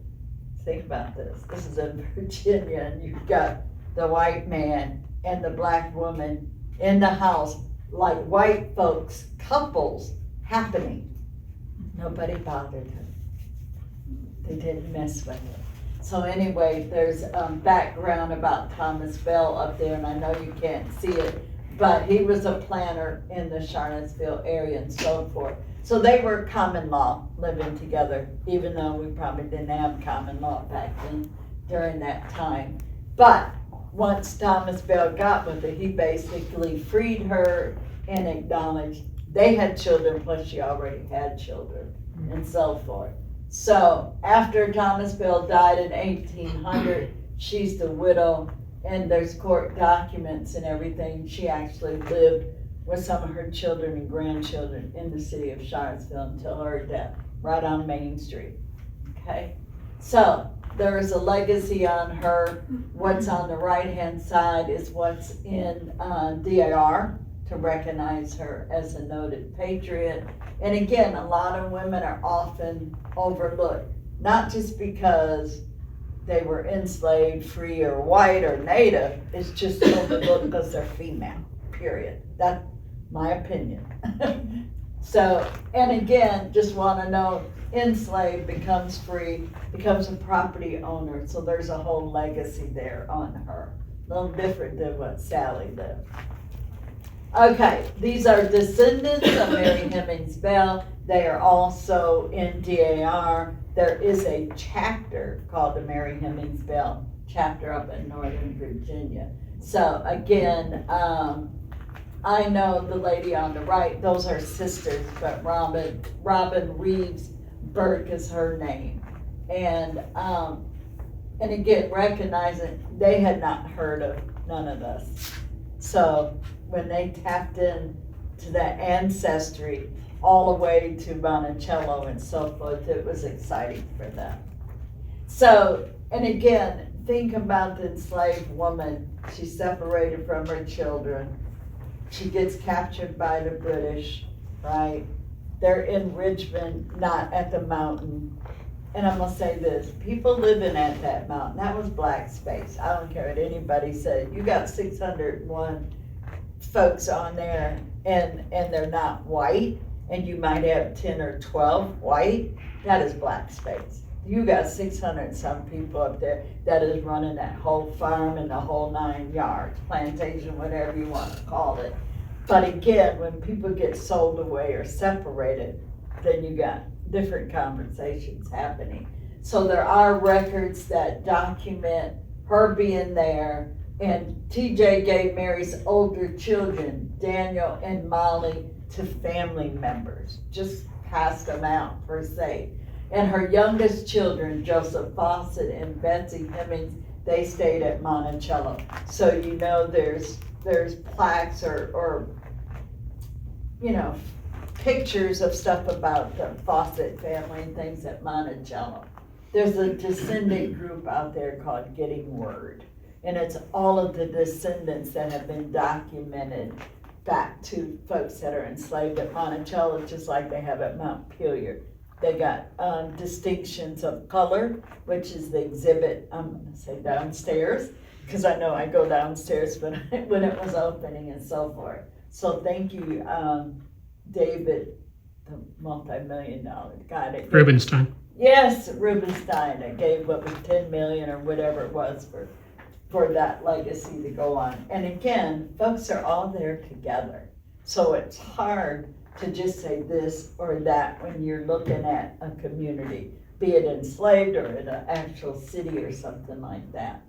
Think about this. This is in Virginia, and you've got the white man and the black woman in the house, like white folks, couples happening. Nobody bothered her. They didn't mess with her. So anyway, there's background about Thomas Bell up there, and I know you can't see it, but he was a planter in the Charlottesville area and so forth. So they were common law living together, even though we probably didn't have common law back then during that time. But once Thomas Bell got with her, he basically freed her and acknowledged they had children, plus she already had children and so forth. So after Thomas Bell died in 1800, she's the widow, and there's court documents and everything. She actually lived with some of her children and grandchildren in the city of Charlottesville until her death, right on Main Street. Okay, so there is a legacy on her. What's on the right-hand side is what's in DAR to recognize her as a noted patriot. And again, a lot of women are often overlooked, not just because they were enslaved, free, or white, or native. It's just overlooked because they're female, period. That's my opinion. So, and again, just want to know, enslaved becomes free, becomes a property owner. So there's a whole legacy there on her. A little different than what Sally lived. Okay, these are descendants of Mary Hemings Bell. They are also in DAR. There is a chapter called the Mary Hemings Bell chapter up in Northern Virginia. So again, I know the lady on the right, those are sisters, but Robin Reeves Burke is her name. And again, recognizing they had not heard of none of this. So when they tapped in to that ancestry all the way to Monticello and so forth, it was exciting for them. So, and again, think about the enslaved woman. She's separated from her children. She gets captured by the British, right? They're in Richmond, not at the mountain. And I'm gonna say this, people living at that mountain, that was black space. I don't care what anybody said. You got 601 folks on there and they're not white, and you might have 10 or 12 white, that is black space. You got 600 some people up there that is running that whole farm and the whole 9 yards, plantation, whatever you want to call it. But again, when people get sold away or separated, then you got different conversations happening. So there are records that document her being there, and TJ gave Mary's older children, Daniel and Molly, to family members, just passed them out per se. And her youngest children, Joseph Fawcett and Betsy Hemmings, they stayed at Monticello. So you know there's plaques or you know, pictures of stuff about the Fawcett family and things at Monticello. There's a descendant group out there called Getting Word, and it's all of the descendants that have been documented back to folks that are enslaved at Monticello, just like they have at Montpelier. They got distinctions of color, which is the exhibit, I'm gonna say downstairs, because I know I go downstairs when it was opening and so forth. So thank you, David, the multi-million-dollar guy that gave, Rubenstein. Yes, Rubenstein, that gave what was 10 million or whatever it was for that legacy to go on. And again, folks are all there together. So it's hard to just say this or that when you're looking at a community, be it enslaved or in an actual city or something like that.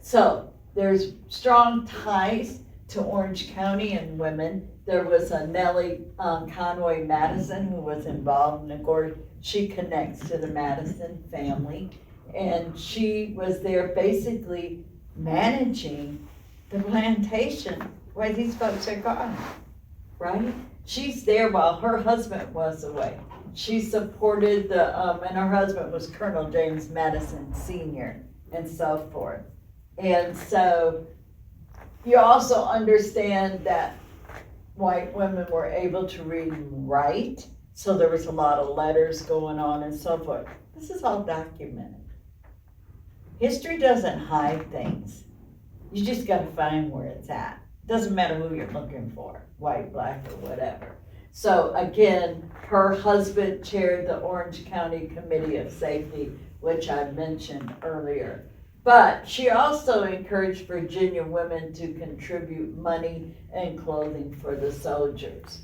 So there's strong ties to Orange County and women. There was a Nellie Conway Madison who was involved, and of course she connects to the Madison family, and she was there basically managing the plantation where these folks are gone, right? She's there while her husband was away. She supported and her husband was Colonel James Madison Sr. and so forth. And so you also understand that white women were able to read and write, so there was a lot of letters going on and so forth. This is all documented. History doesn't hide things. You just gotta find where it's at. Doesn't matter who you're looking for, white, black, or whatever. So again, her husband chaired the Orange County Committee of Safety, which I mentioned earlier. But she also encouraged Virginia women to contribute money and clothing for the soldiers.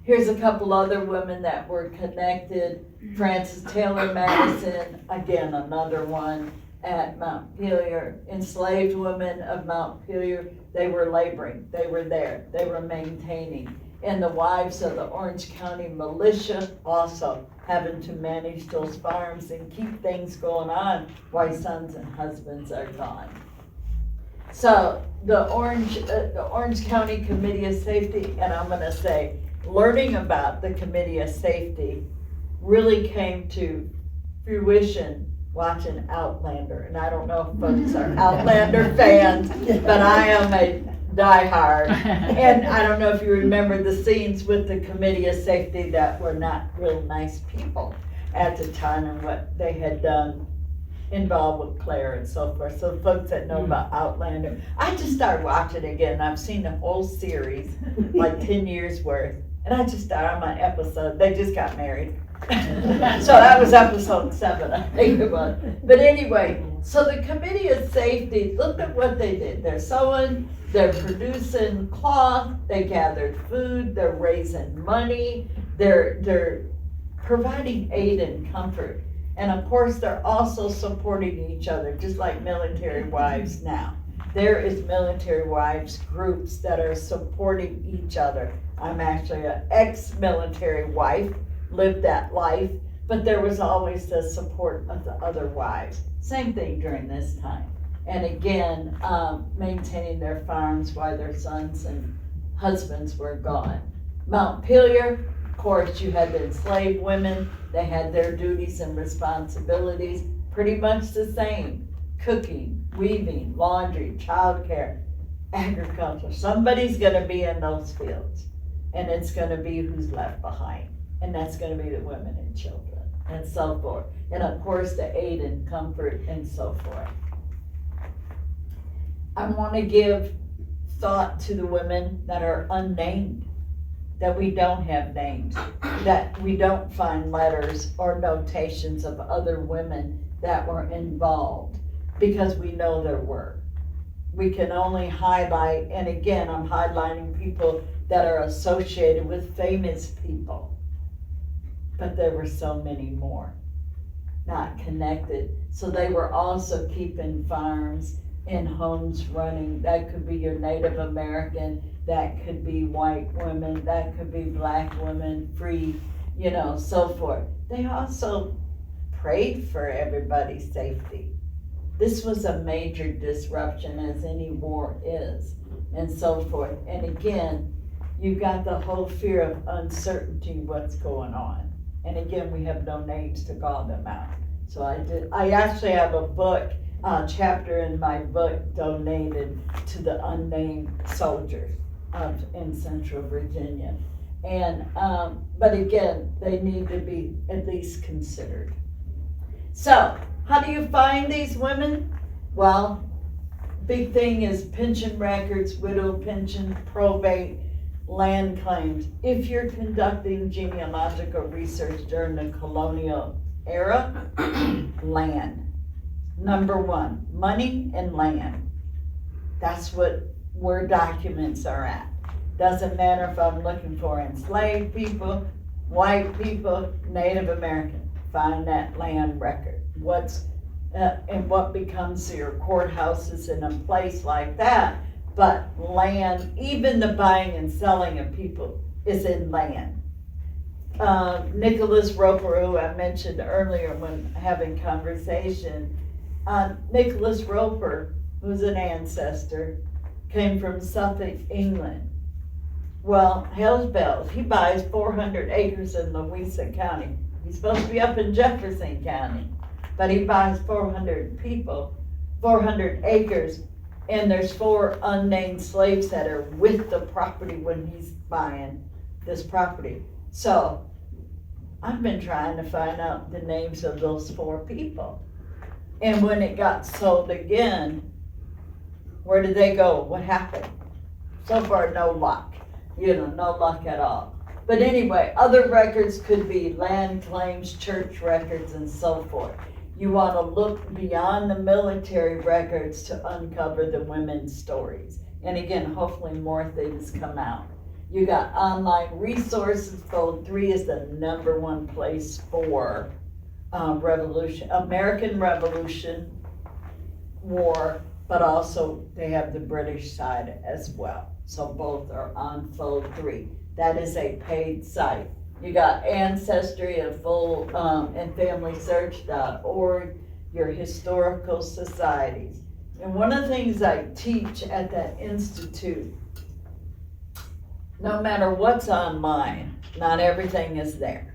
Here's a couple other women that were connected. Frances Taylor Madison, again, another one at Montpelier. Enslaved women of Montpelier, they were laboring, they were there, they were maintaining. And the wives of the Orange County militia also having to manage those farms and keep things going on while sons and husbands are gone. So the Orange County Committee of Safety, and I'm gonna say, learning about the Committee of Safety really came to fruition watching Outlander. And I don't know if folks are Outlander fans, but I am a diehard. And I don't know if you remember the scenes with the Committee of Safety that were not real nice people at the time and what they had done involved with Claire and so forth. So folks that know about Outlander, I just started watching again. I've seen the whole series, like 10 years worth. And I just started on my episode. They just got married. So that was episode 7, I think it was. But anyway, so the Committee of Safety, look at what they did. They're sewing, they're producing cloth, they gathered food, they're raising money, they're providing aid and comfort. And of course, they're also supporting each other, just like military wives now. there is military wives groups that are supporting each other. I'm actually an ex-military wife, lived that life, but there was always the support of the other wives. Same thing during this time. And again, maintaining their farms while their sons and husbands were gone. Montpelier, of course, you had the enslaved women. They had their duties and responsibilities, pretty much the same. Cooking, weaving, laundry, childcare, agriculture. Somebody's gonna be in those fields, and it's gonna be who's left behind. And that's gonna be the women and children, and so forth. And of course, the aid and comfort and so forth. I wanna give thought to the women that are unnamed, that we don't have names, that we don't find letters or notations of other women that were involved, because we know there were. We can only highlight, and again, I'm highlighting people that are associated with famous people, but there were so many more not connected. So they were also keeping farms and homes running. That could be your Native American, that could be white women, that could be black women, free, so forth. They also prayed for everybody's safety. This was a major disruption, as any war is, and so forth. And again, you've got the whole fear of uncertainty, what's going on. And again, we have no names to call them out. So I actually have a book, chapter in my book donated to the unnamed soldiers in Central Virginia. And, but again, they need to be at least considered. So, how do you find these women? Well, big thing is pension records, widow pension, probate, land claims. If you're conducting genealogical research during the colonial era, land. Number one, money and land. That's where documents are at. Doesn't matter if I'm looking for enslaved people, white people, Native American. Find that land record. And what becomes your courthouses in a place like that. But land, even the buying and selling of people is in land. Nicholas Roper, who I mentioned earlier when having conversation, Nicholas Roper, who's an ancestor, came from Suffolk, England. Well, hell's bells, he buys 400 acres in Louisa County. He's supposed to be up in Jefferson County, but he buys 400 acres, and there's 4 unnamed slaves that are with the property when he's buying this property. So I've been trying to find out the names of those 4 people. And when it got sold again, where did they go? What happened? So far, no luck. No luck at all. But anyway, other records could be land claims, church records, and so forth. You want to look beyond the military records to uncover the women's stories. And again, hopefully more things come out. You got online resources. Fold 3 is the #1 place for American Revolution, war, but also they have the British side as well. So both are on Fold 3. That is a paid site. You got Ancestry and FamilySearch.org, your historical societies. And one of the things I teach at that institute, no matter what's online, not everything is there.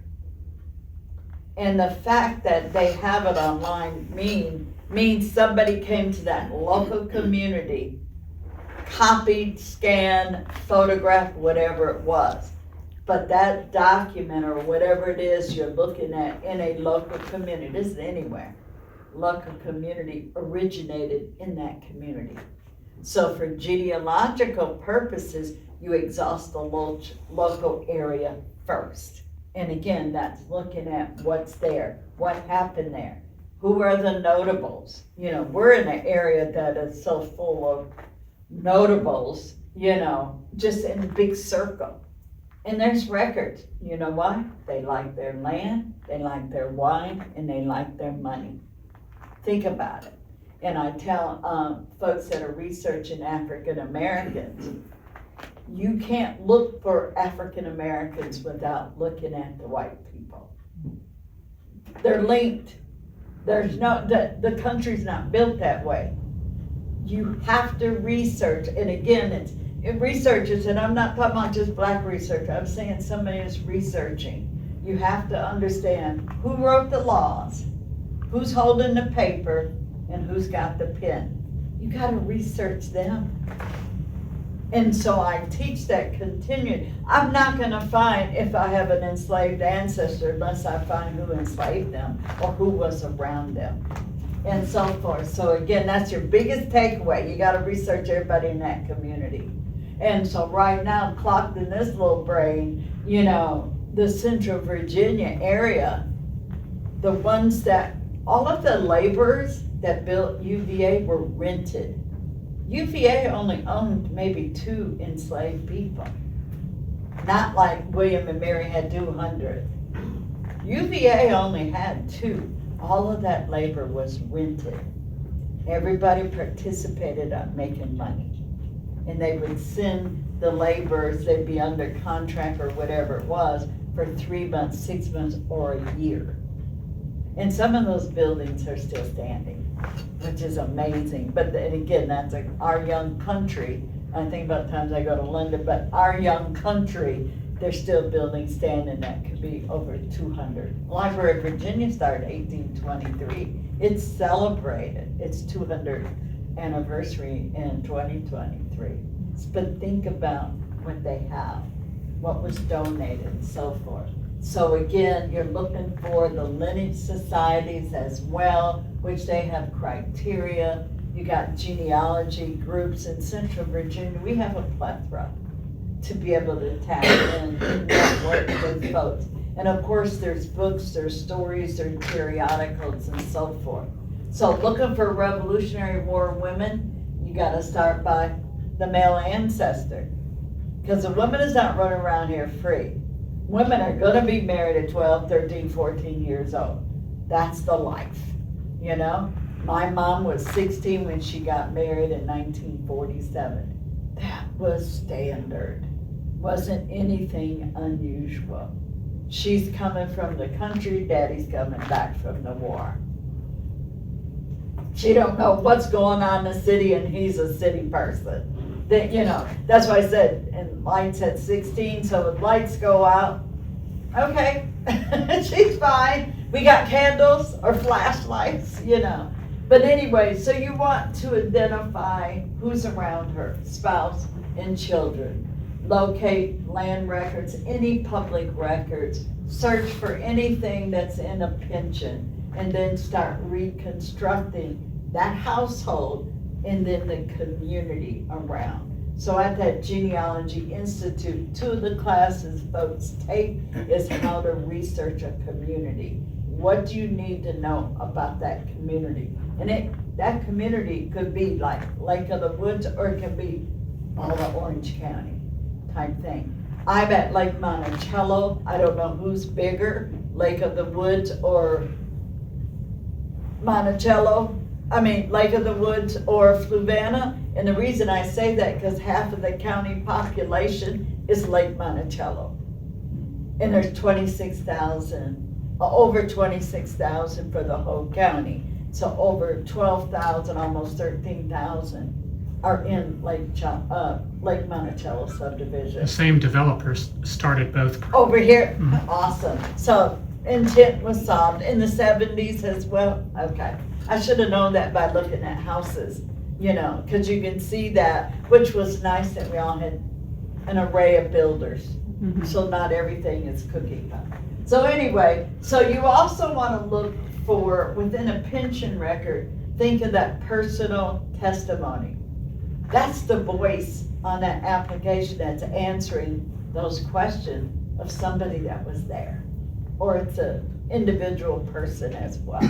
And the fact that they have it online means somebody came to that local community, copied, scanned, photographed, whatever it was. But that document or whatever it is you're looking at in a local community, this is anywhere, local community originated in that community. So for genealogical purposes, you exhaust the local area first. And again, that's looking at what's there, what happened there, who are the notables. We're in an area that is so full of notables, just in a big circle. And there's records. You know why? They like their land, they like their wine, and they like their money. Think about it. and I tell folks that are researching African Americans, you can't look for African Americans without looking at the white people. They're linked. There's no, the country's not built that way. You have to research, and again, it's researchers, and I'm not talking about just black research, I'm saying somebody is researching. You have to understand who wrote the laws, who's holding the paper, and who's got the pen. You gotta research them. And so I teach that continued. I'm not gonna find if I have an enslaved ancestor unless I find who enslaved them or who was around them and so forth. So again, that's your biggest takeaway. You gotta research everybody in that community. And so right now, clocked in this little brain, you know, the Central Virginia area, the ones that, all of the laborers that built UVA were rented. UVA only owned maybe 2 enslaved people. Not like William and Mary had 200. UVA only had 2. All of that labor was rented. Everybody participated on making money. And they would send the laborers, they'd be under contract or whatever it was, for 3 months, 6 months, or a year. And some of those buildings are still standing, which is amazing. But then again, that's our young country. I think about the times I go to London, but our young country, there's still buildings standing that could be over 200. Library of Virginia started 1823. It's celebrated its 200th anniversary in 2023. But think about what they have, what was donated and so forth. So again, you're looking for the lineage societies as well, which they have criteria. You got genealogy groups in Central Virginia. We have a plethora to be able to tap in and network with folks. And of course, there's books, there's stories, there's periodicals and so forth. So looking for Revolutionary War women, you gotta start by the male ancestor. Because a woman is not running around here free. Women are gonna be married at 12, 13, 14 years old. That's the life, you know? My mom was 16 when she got married in 1947. That was standard. Wasn't anything unusual. She's coming from the country, daddy's coming back from the war. She don't know what's going on in the city, and he's a city person. That, you know, that's why I said, and lights at 16, so if lights go out, okay, she's fine. We got candles or flashlights, you know. But anyway, so you want to identify who's around her, spouse and children. Locate land records, any public records, search for anything that's in a pension, and then start reconstructing that household and then the community around. So at that Genealogy Institute, 2 of the classes folks take is how to research a community. What do you need to know about that community? And that community could be like Lake of the Woods, or it can be all of Orange County type thing. I'm at Lake Monticello. I don't know who's bigger, Lake of the Woods or Lake of the Woods or Fluvanna. And the reason I say that, because half of the county population is Lake Monticello. And there's 26,000, over 26,000 for the whole county. So over 12,000, almost 13,000 are in Lake Monticello subdivision. The same developers started both. Over here, awesome. So intent was solved in the 70s as well. Okay, I should have known that by looking at houses, you know, because you can see that, which was nice that we all had an array of builders. Mm-hmm. So not everything is cookie cutter. So anyway, so you also want to look for, within a pension record, think of that personal testimony. That's the voice on that application that's answering those questions of somebody that was there. Or it's an individual person as well.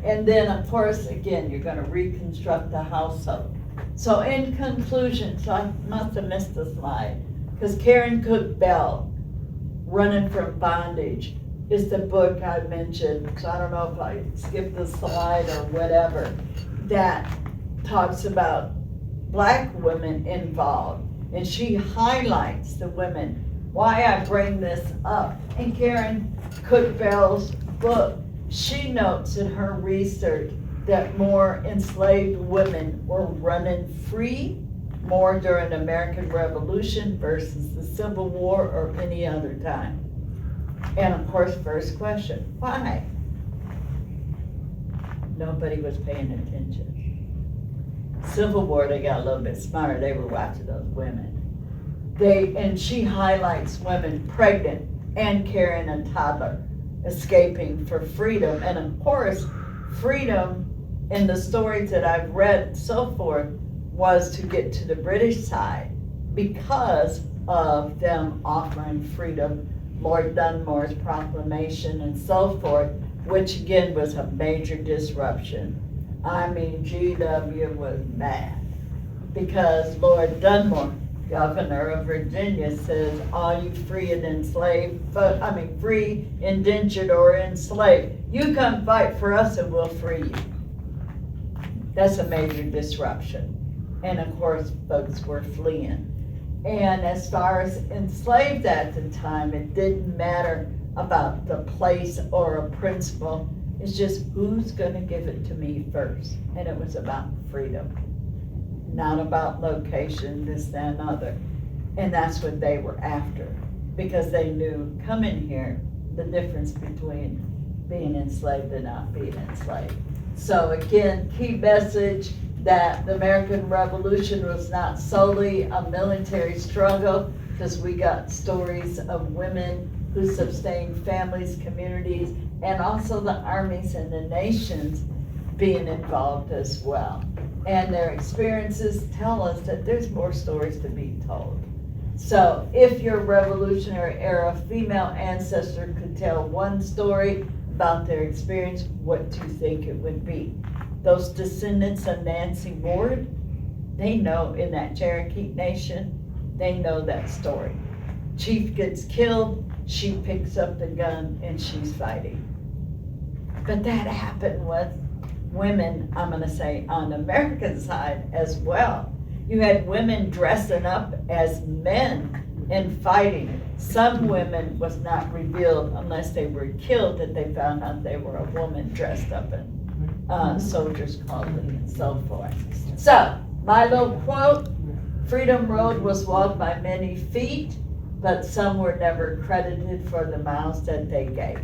And then, of course, again, you're going to reconstruct the household. So in conclusion, so I must have missed the slide, because Karen Cook Bell, Running from Bondage, is the book I mentioned. So I don't know if I skipped the slide or whatever. that talks about Black women involved, and she highlights the women. Why I bring this up, in Karen Cook-Bell's book, she notes in her research that more enslaved women were running free more during the American Revolution versus the Civil War or any other time. And of course, first question, why? Nobody was paying attention. Civil War, they got a little bit smarter. They were watching those women. And she highlights women pregnant and carrying a toddler, escaping for freedom. And of course, freedom in the stories that I've read so forth was to get to the British side because of them offering freedom, Lord Dunmore's proclamation and so forth, which again was a major disruption. I mean, GW was mad because Lord Dunmore, governor of Virginia, says, all you free and enslaved, free, indentured, or enslaved, you come fight for us and we'll free you. That's a major disruption. And of course, folks were fleeing. And as far as enslaved at the time, it didn't matter about the place or a principle. It's just who's gonna give it to me first. And it was about freedom, not about location, this, that, and other. And that's what they were after, because they knew coming here, the difference between being enslaved and not being enslaved. So again, key message that the American Revolution was not solely a military struggle, because we got stories of women who sustained families, communities, and also the armies and the nations being involved as well. And their experiences tell us that there's more stories to be told. So if your Revolutionary era female ancestor could tell one story about their experience, what do you think it would be? Those descendants of Nancy Ward, they know in that Cherokee Nation, they know that story. Chief gets killed, she picks up the gun and she's fighting. But that happened with women, I'm gonna say, on the American side as well. You had women dressing up as men and fighting. Some women was not revealed unless they were killed, that they found out they were a woman dressed up in soldier's clothing and so forth. So, my little quote, Freedom Road was walked by many feet, but some were never credited for the miles that they gave.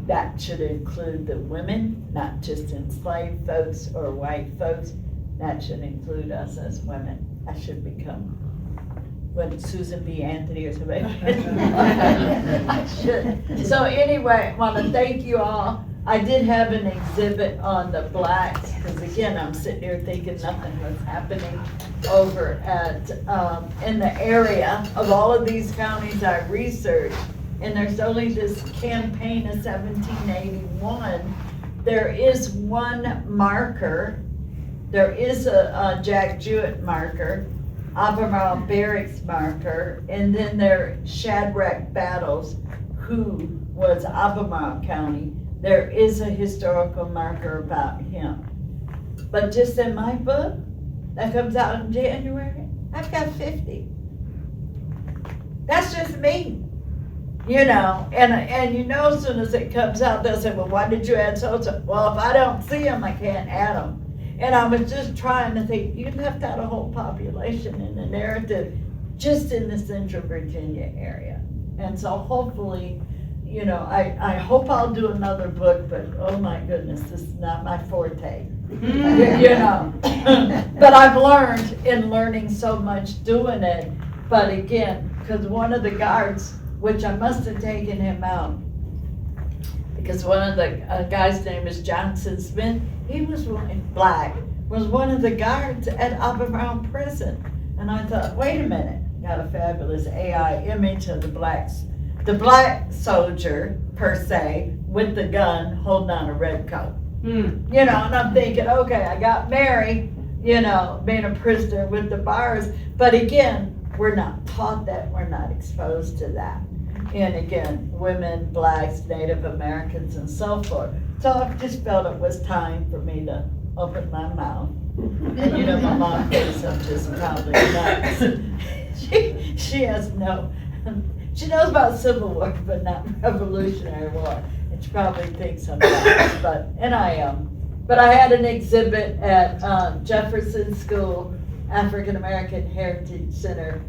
That should include the women, not just enslaved folks or white folks. That should include us as women. I should become Susan B. Anthony or somebody. I should. So anyway, I want to thank you all. I did have an exhibit on the blacks, because again, I'm sitting here thinking nothing was happening over at, in the area of all of these counties I researched. And there's only this campaign of 1781. There is one marker. There is a Jack Jewett marker, Albemarle Barracks marker, and then there Shadrach Battles, who was Albemarle County. There is a historical marker about him. But just in my book, that comes out in January, I've got 50. That's just me. You know, and you know, as soon as it comes out, they'll say, well, why did you add so-and-so? Well, if I don't see them, I can't add them. And I was just trying to think, you left out a whole population in the narrative just in the Central Virginia area. And so hopefully, you know, I hope I'll do another book, but oh my goodness, this is not my forte. You know, but I've learned in learning so much doing it. But again, because one of the guards, which I must have taken him out, because one of the guy's name is Johnson Smith. He was black, was one of the guards at Albemarle Prison. And I thought, wait a minute, got a fabulous AI image of the blacks. The black soldier, per se, with the gun, holding on a red coat. You know, and I'm thinking, okay, I got Mary, you know, being a prisoner with the bars. But again, we're not taught that, we're not exposed to that. And again, women, blacks, Native Americans, and so forth. So I just felt it was time for me to open my mouth. And you know, my mom thinks I'm just probably nuts. She has no, she knows about Civil War, but not Revolutionary War. And she probably thinks I'm nuts, and I am. But I had an exhibit at Jefferson School, African American Heritage Center.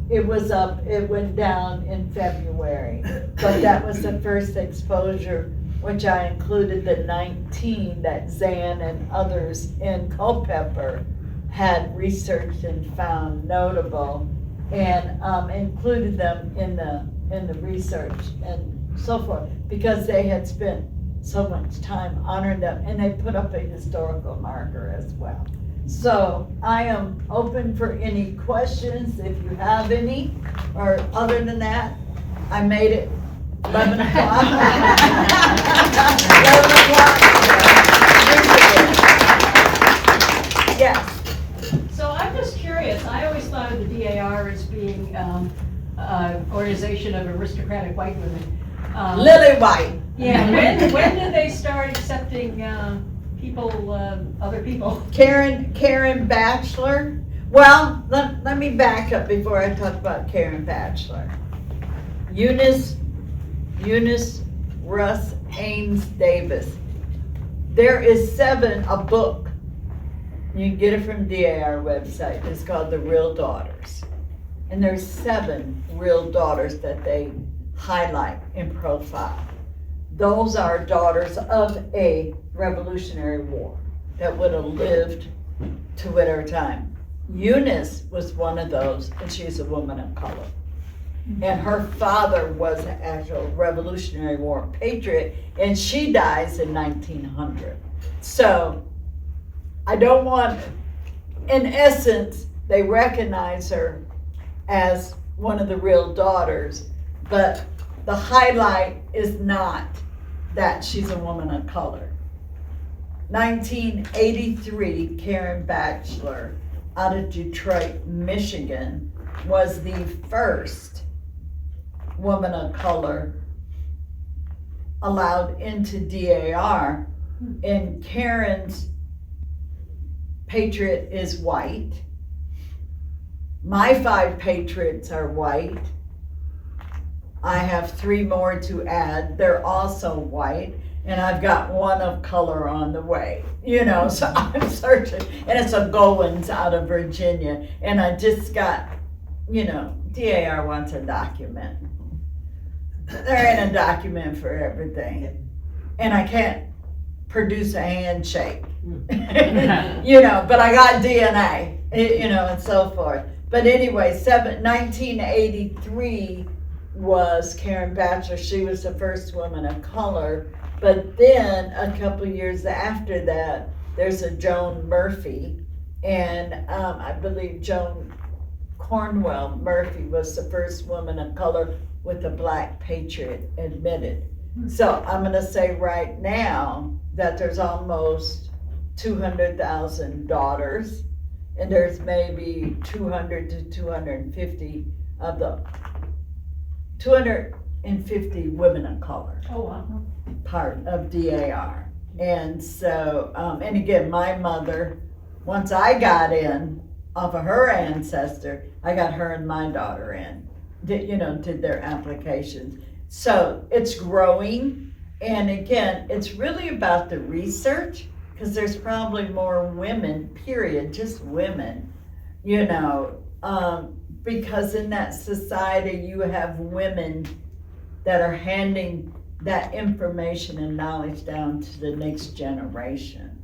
It went down in February, but that was the first exposure, which I included the 19 that Zan and others in Culpeper had researched and found notable, and included them in the research and so forth, because they had spent so much time honoring them, and they put up a historical marker as well. So I am open for any questions if you have any, or other than that, I made it 11 o'clock. 11 o'clock. Yes. So I'm just curious, I always thought of the DAR as being organization of aristocratic white women. Lily White. Yeah, when did they start accepting people, other people? Karen Batchelor. Well, let me back up before I talk about Karen Batchelor. Eunice Russ Ames Davis. There is a book. You can get it from DAR website. It's called The Real Daughters. And there's 7 real daughters that they highlight and profile. Those are daughters of a Revolutionary War that would have lived to whatever time. Eunice was one of those, and she's a woman of color. And her father was an actual Revolutionary War patriot, and she dies in 1900. So I don't want, in essence, they recognize her as one of the real daughters, but the highlight is not that she's a woman of color. 1983, Karen Batchelor out of Detroit, Michigan, was the first woman of color allowed into DAR, and Karen's patriot is white. My 5 patriots are white. I have 3 more to add. They're also white, and I've got 1 of color on the way. You know, so I'm searching, and it's a Goins out of Virginia, and I just got, you know, DAR wants a document. There ain't a document for everything, and I can't produce a handshake. You know, but I got DNA, you know, and so forth. But anyway, 1983 was Karen Batchelor. She was the first woman of color. But then a couple years after that, there's a Joan Murphy, and I believe Joan Cornwell Murphy was the first woman of color with a black patriot admitted. So I'm going to say right now that there's almost 200,000 daughters, and there's maybe 200 to 250 of the 250 women of color. Oh, wow. Part of DAR. And so, and again, my mother, once I got in off of her ancestor, I got her and my daughter in, did their applications. So it's growing. And again, it's really about the research, because there's probably more women, period, just women, because in that society you have women that are handing that information and knowledge down to the next generation.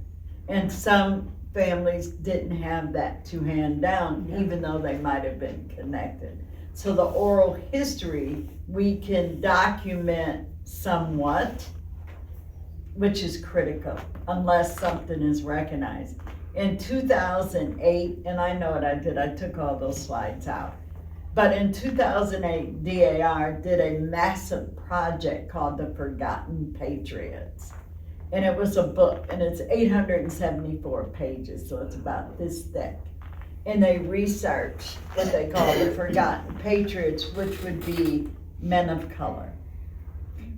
And some families didn't have that to hand down, even though they might have been connected. So the oral history, we can document somewhat, which is critical, unless something is recognized. In 2008, and I know what I did, I took all those slides out. But in 2008, DAR did a massive project called The Forgotten Patriots. And it was a book, and it's 874 pages, so it's about this thick. And they researched what they call the Forgotten Patriots, which would be men of color.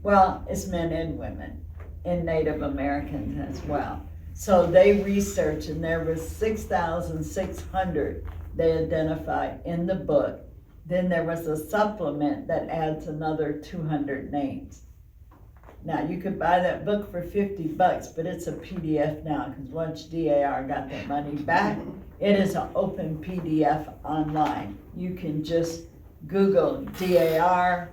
Well, it's men and women, and Native Americans as well. So they researched, and there was 6,600 they identified in the book. Then there was a supplement that adds another 200 names. Now, you could buy that book for $50, but it's a PDF now, because once DAR got their money back, it is an open PDF online. You can just Google DAR,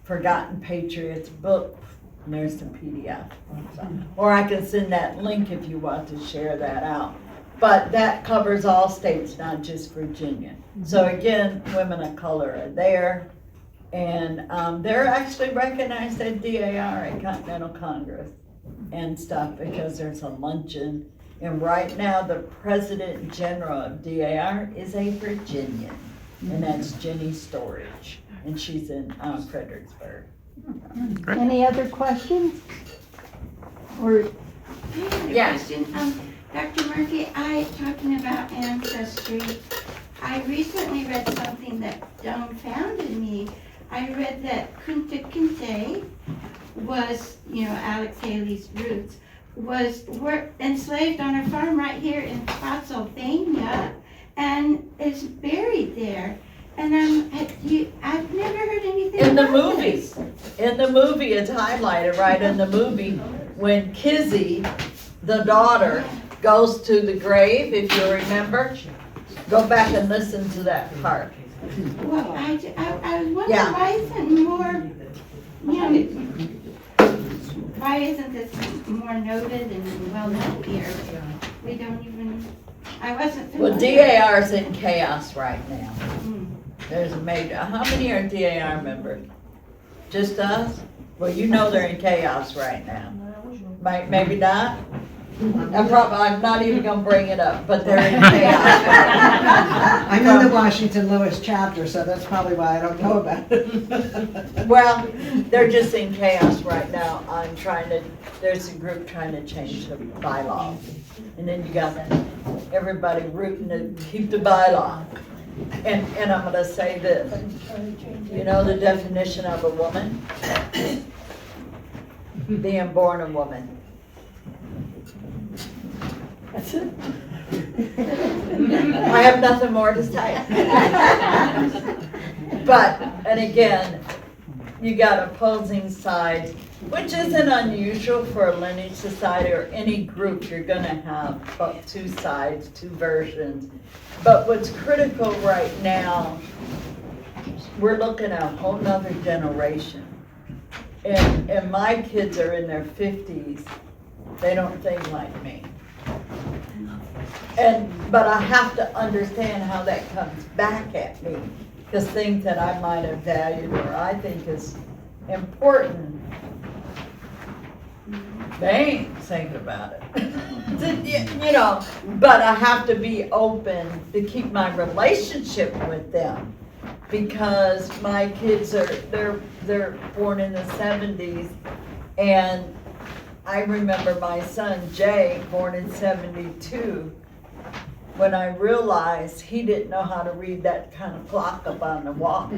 Forgotten Patriots book, and there's the PDF. Or I can send that link if you want to share that out. But that covers all states, not just Virginia. So again, women of color are there. And they're actually recognized at DAR at Continental Congress and stuff, because there's a luncheon. And right now, the President General of DAR is a Virginian, and that's Jenny Storage, and she's in Fredericksburg. Great. Any other questions? Or, Yes. Dr. Murphy, talking about ancestry, I recently read something that dumbfounded me. I read that Kunta Kinte was, Alex Haley's roots, was enslaved on a farm right here in Spotsylvania and is buried there. And I've never heard anything In the about movie, this. it's highlighted right in the movie, when Kizzy, the daughter, goes to the grave, if you remember. Go back and listen to that part. Well, I wonder Yeah. why isn't more, why isn't this more noted and well known here? We don't even, I wasn't Well, familiar. DAR's in chaos right now. Hmm. There's a major, how many are DAR members? Just us? Well, they're in chaos right now. Maybe not? I'm not even gonna bring it up, but they're in chaos. I'm in the Washington Lewis chapter, so that's probably why I don't know about it. Well, they're just in chaos right now. There's a group trying to change the bylaw. And then you got everybody rooting to keep the bylaw. And I'm gonna say this, the definition of a woman? Being born a woman. That's it. I have nothing more to say. But, and again, you got opposing sides, which isn't unusual for a lineage society or any group. You're gonna have about two sides, two versions. But what's critical right now, we're looking at a whole nother generation. And my kids are in their 50s. They don't think like me. But I have to understand how that comes back at me, because things that I might have valued or I think is important, they ain't thinking about it. But I have to be open to keep my relationship with them, because my kids they're born in the 70s, and I remember my son Jay, born in 72, when I realized he didn't know how to read that kind of clock up on the wall.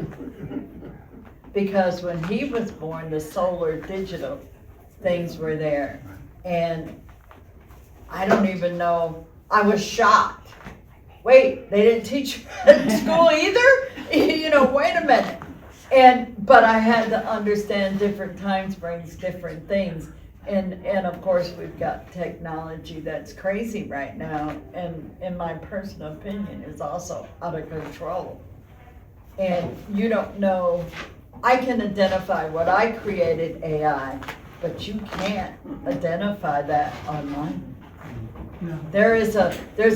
Because when he was born, the solar digital things were there. And I don't even know, I was shocked. Wait, they didn't teach at school either? Wait a minute. But I had to understand different times brings different things. And of course, we've got technology that's crazy right now, and in my personal opinion, is also out of control. And you don't know, I can identify what I created AI, but you can't identify that online. No. There's a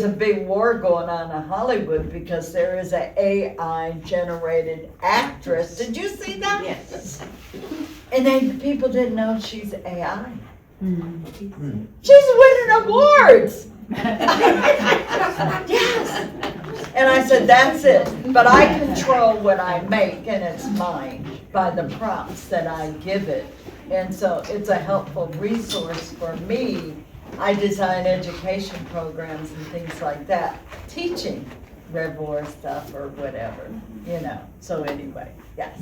big war going on in Hollywood because there is an AI generated actress. Did you see that? Yes. And people didn't know she's AI. She's winning awards. Yes. And I said, that's it. But I control what I make, and it's mine by the prompts that I give it. And so it's a helpful resource for me. I design education programs and things like that, teaching Red War stuff or whatever, So anyway, yes.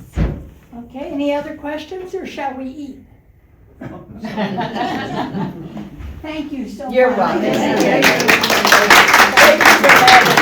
okay, any other questions, or shall we eat? Thank you so much. You're welcome. Thank you. Thank you for having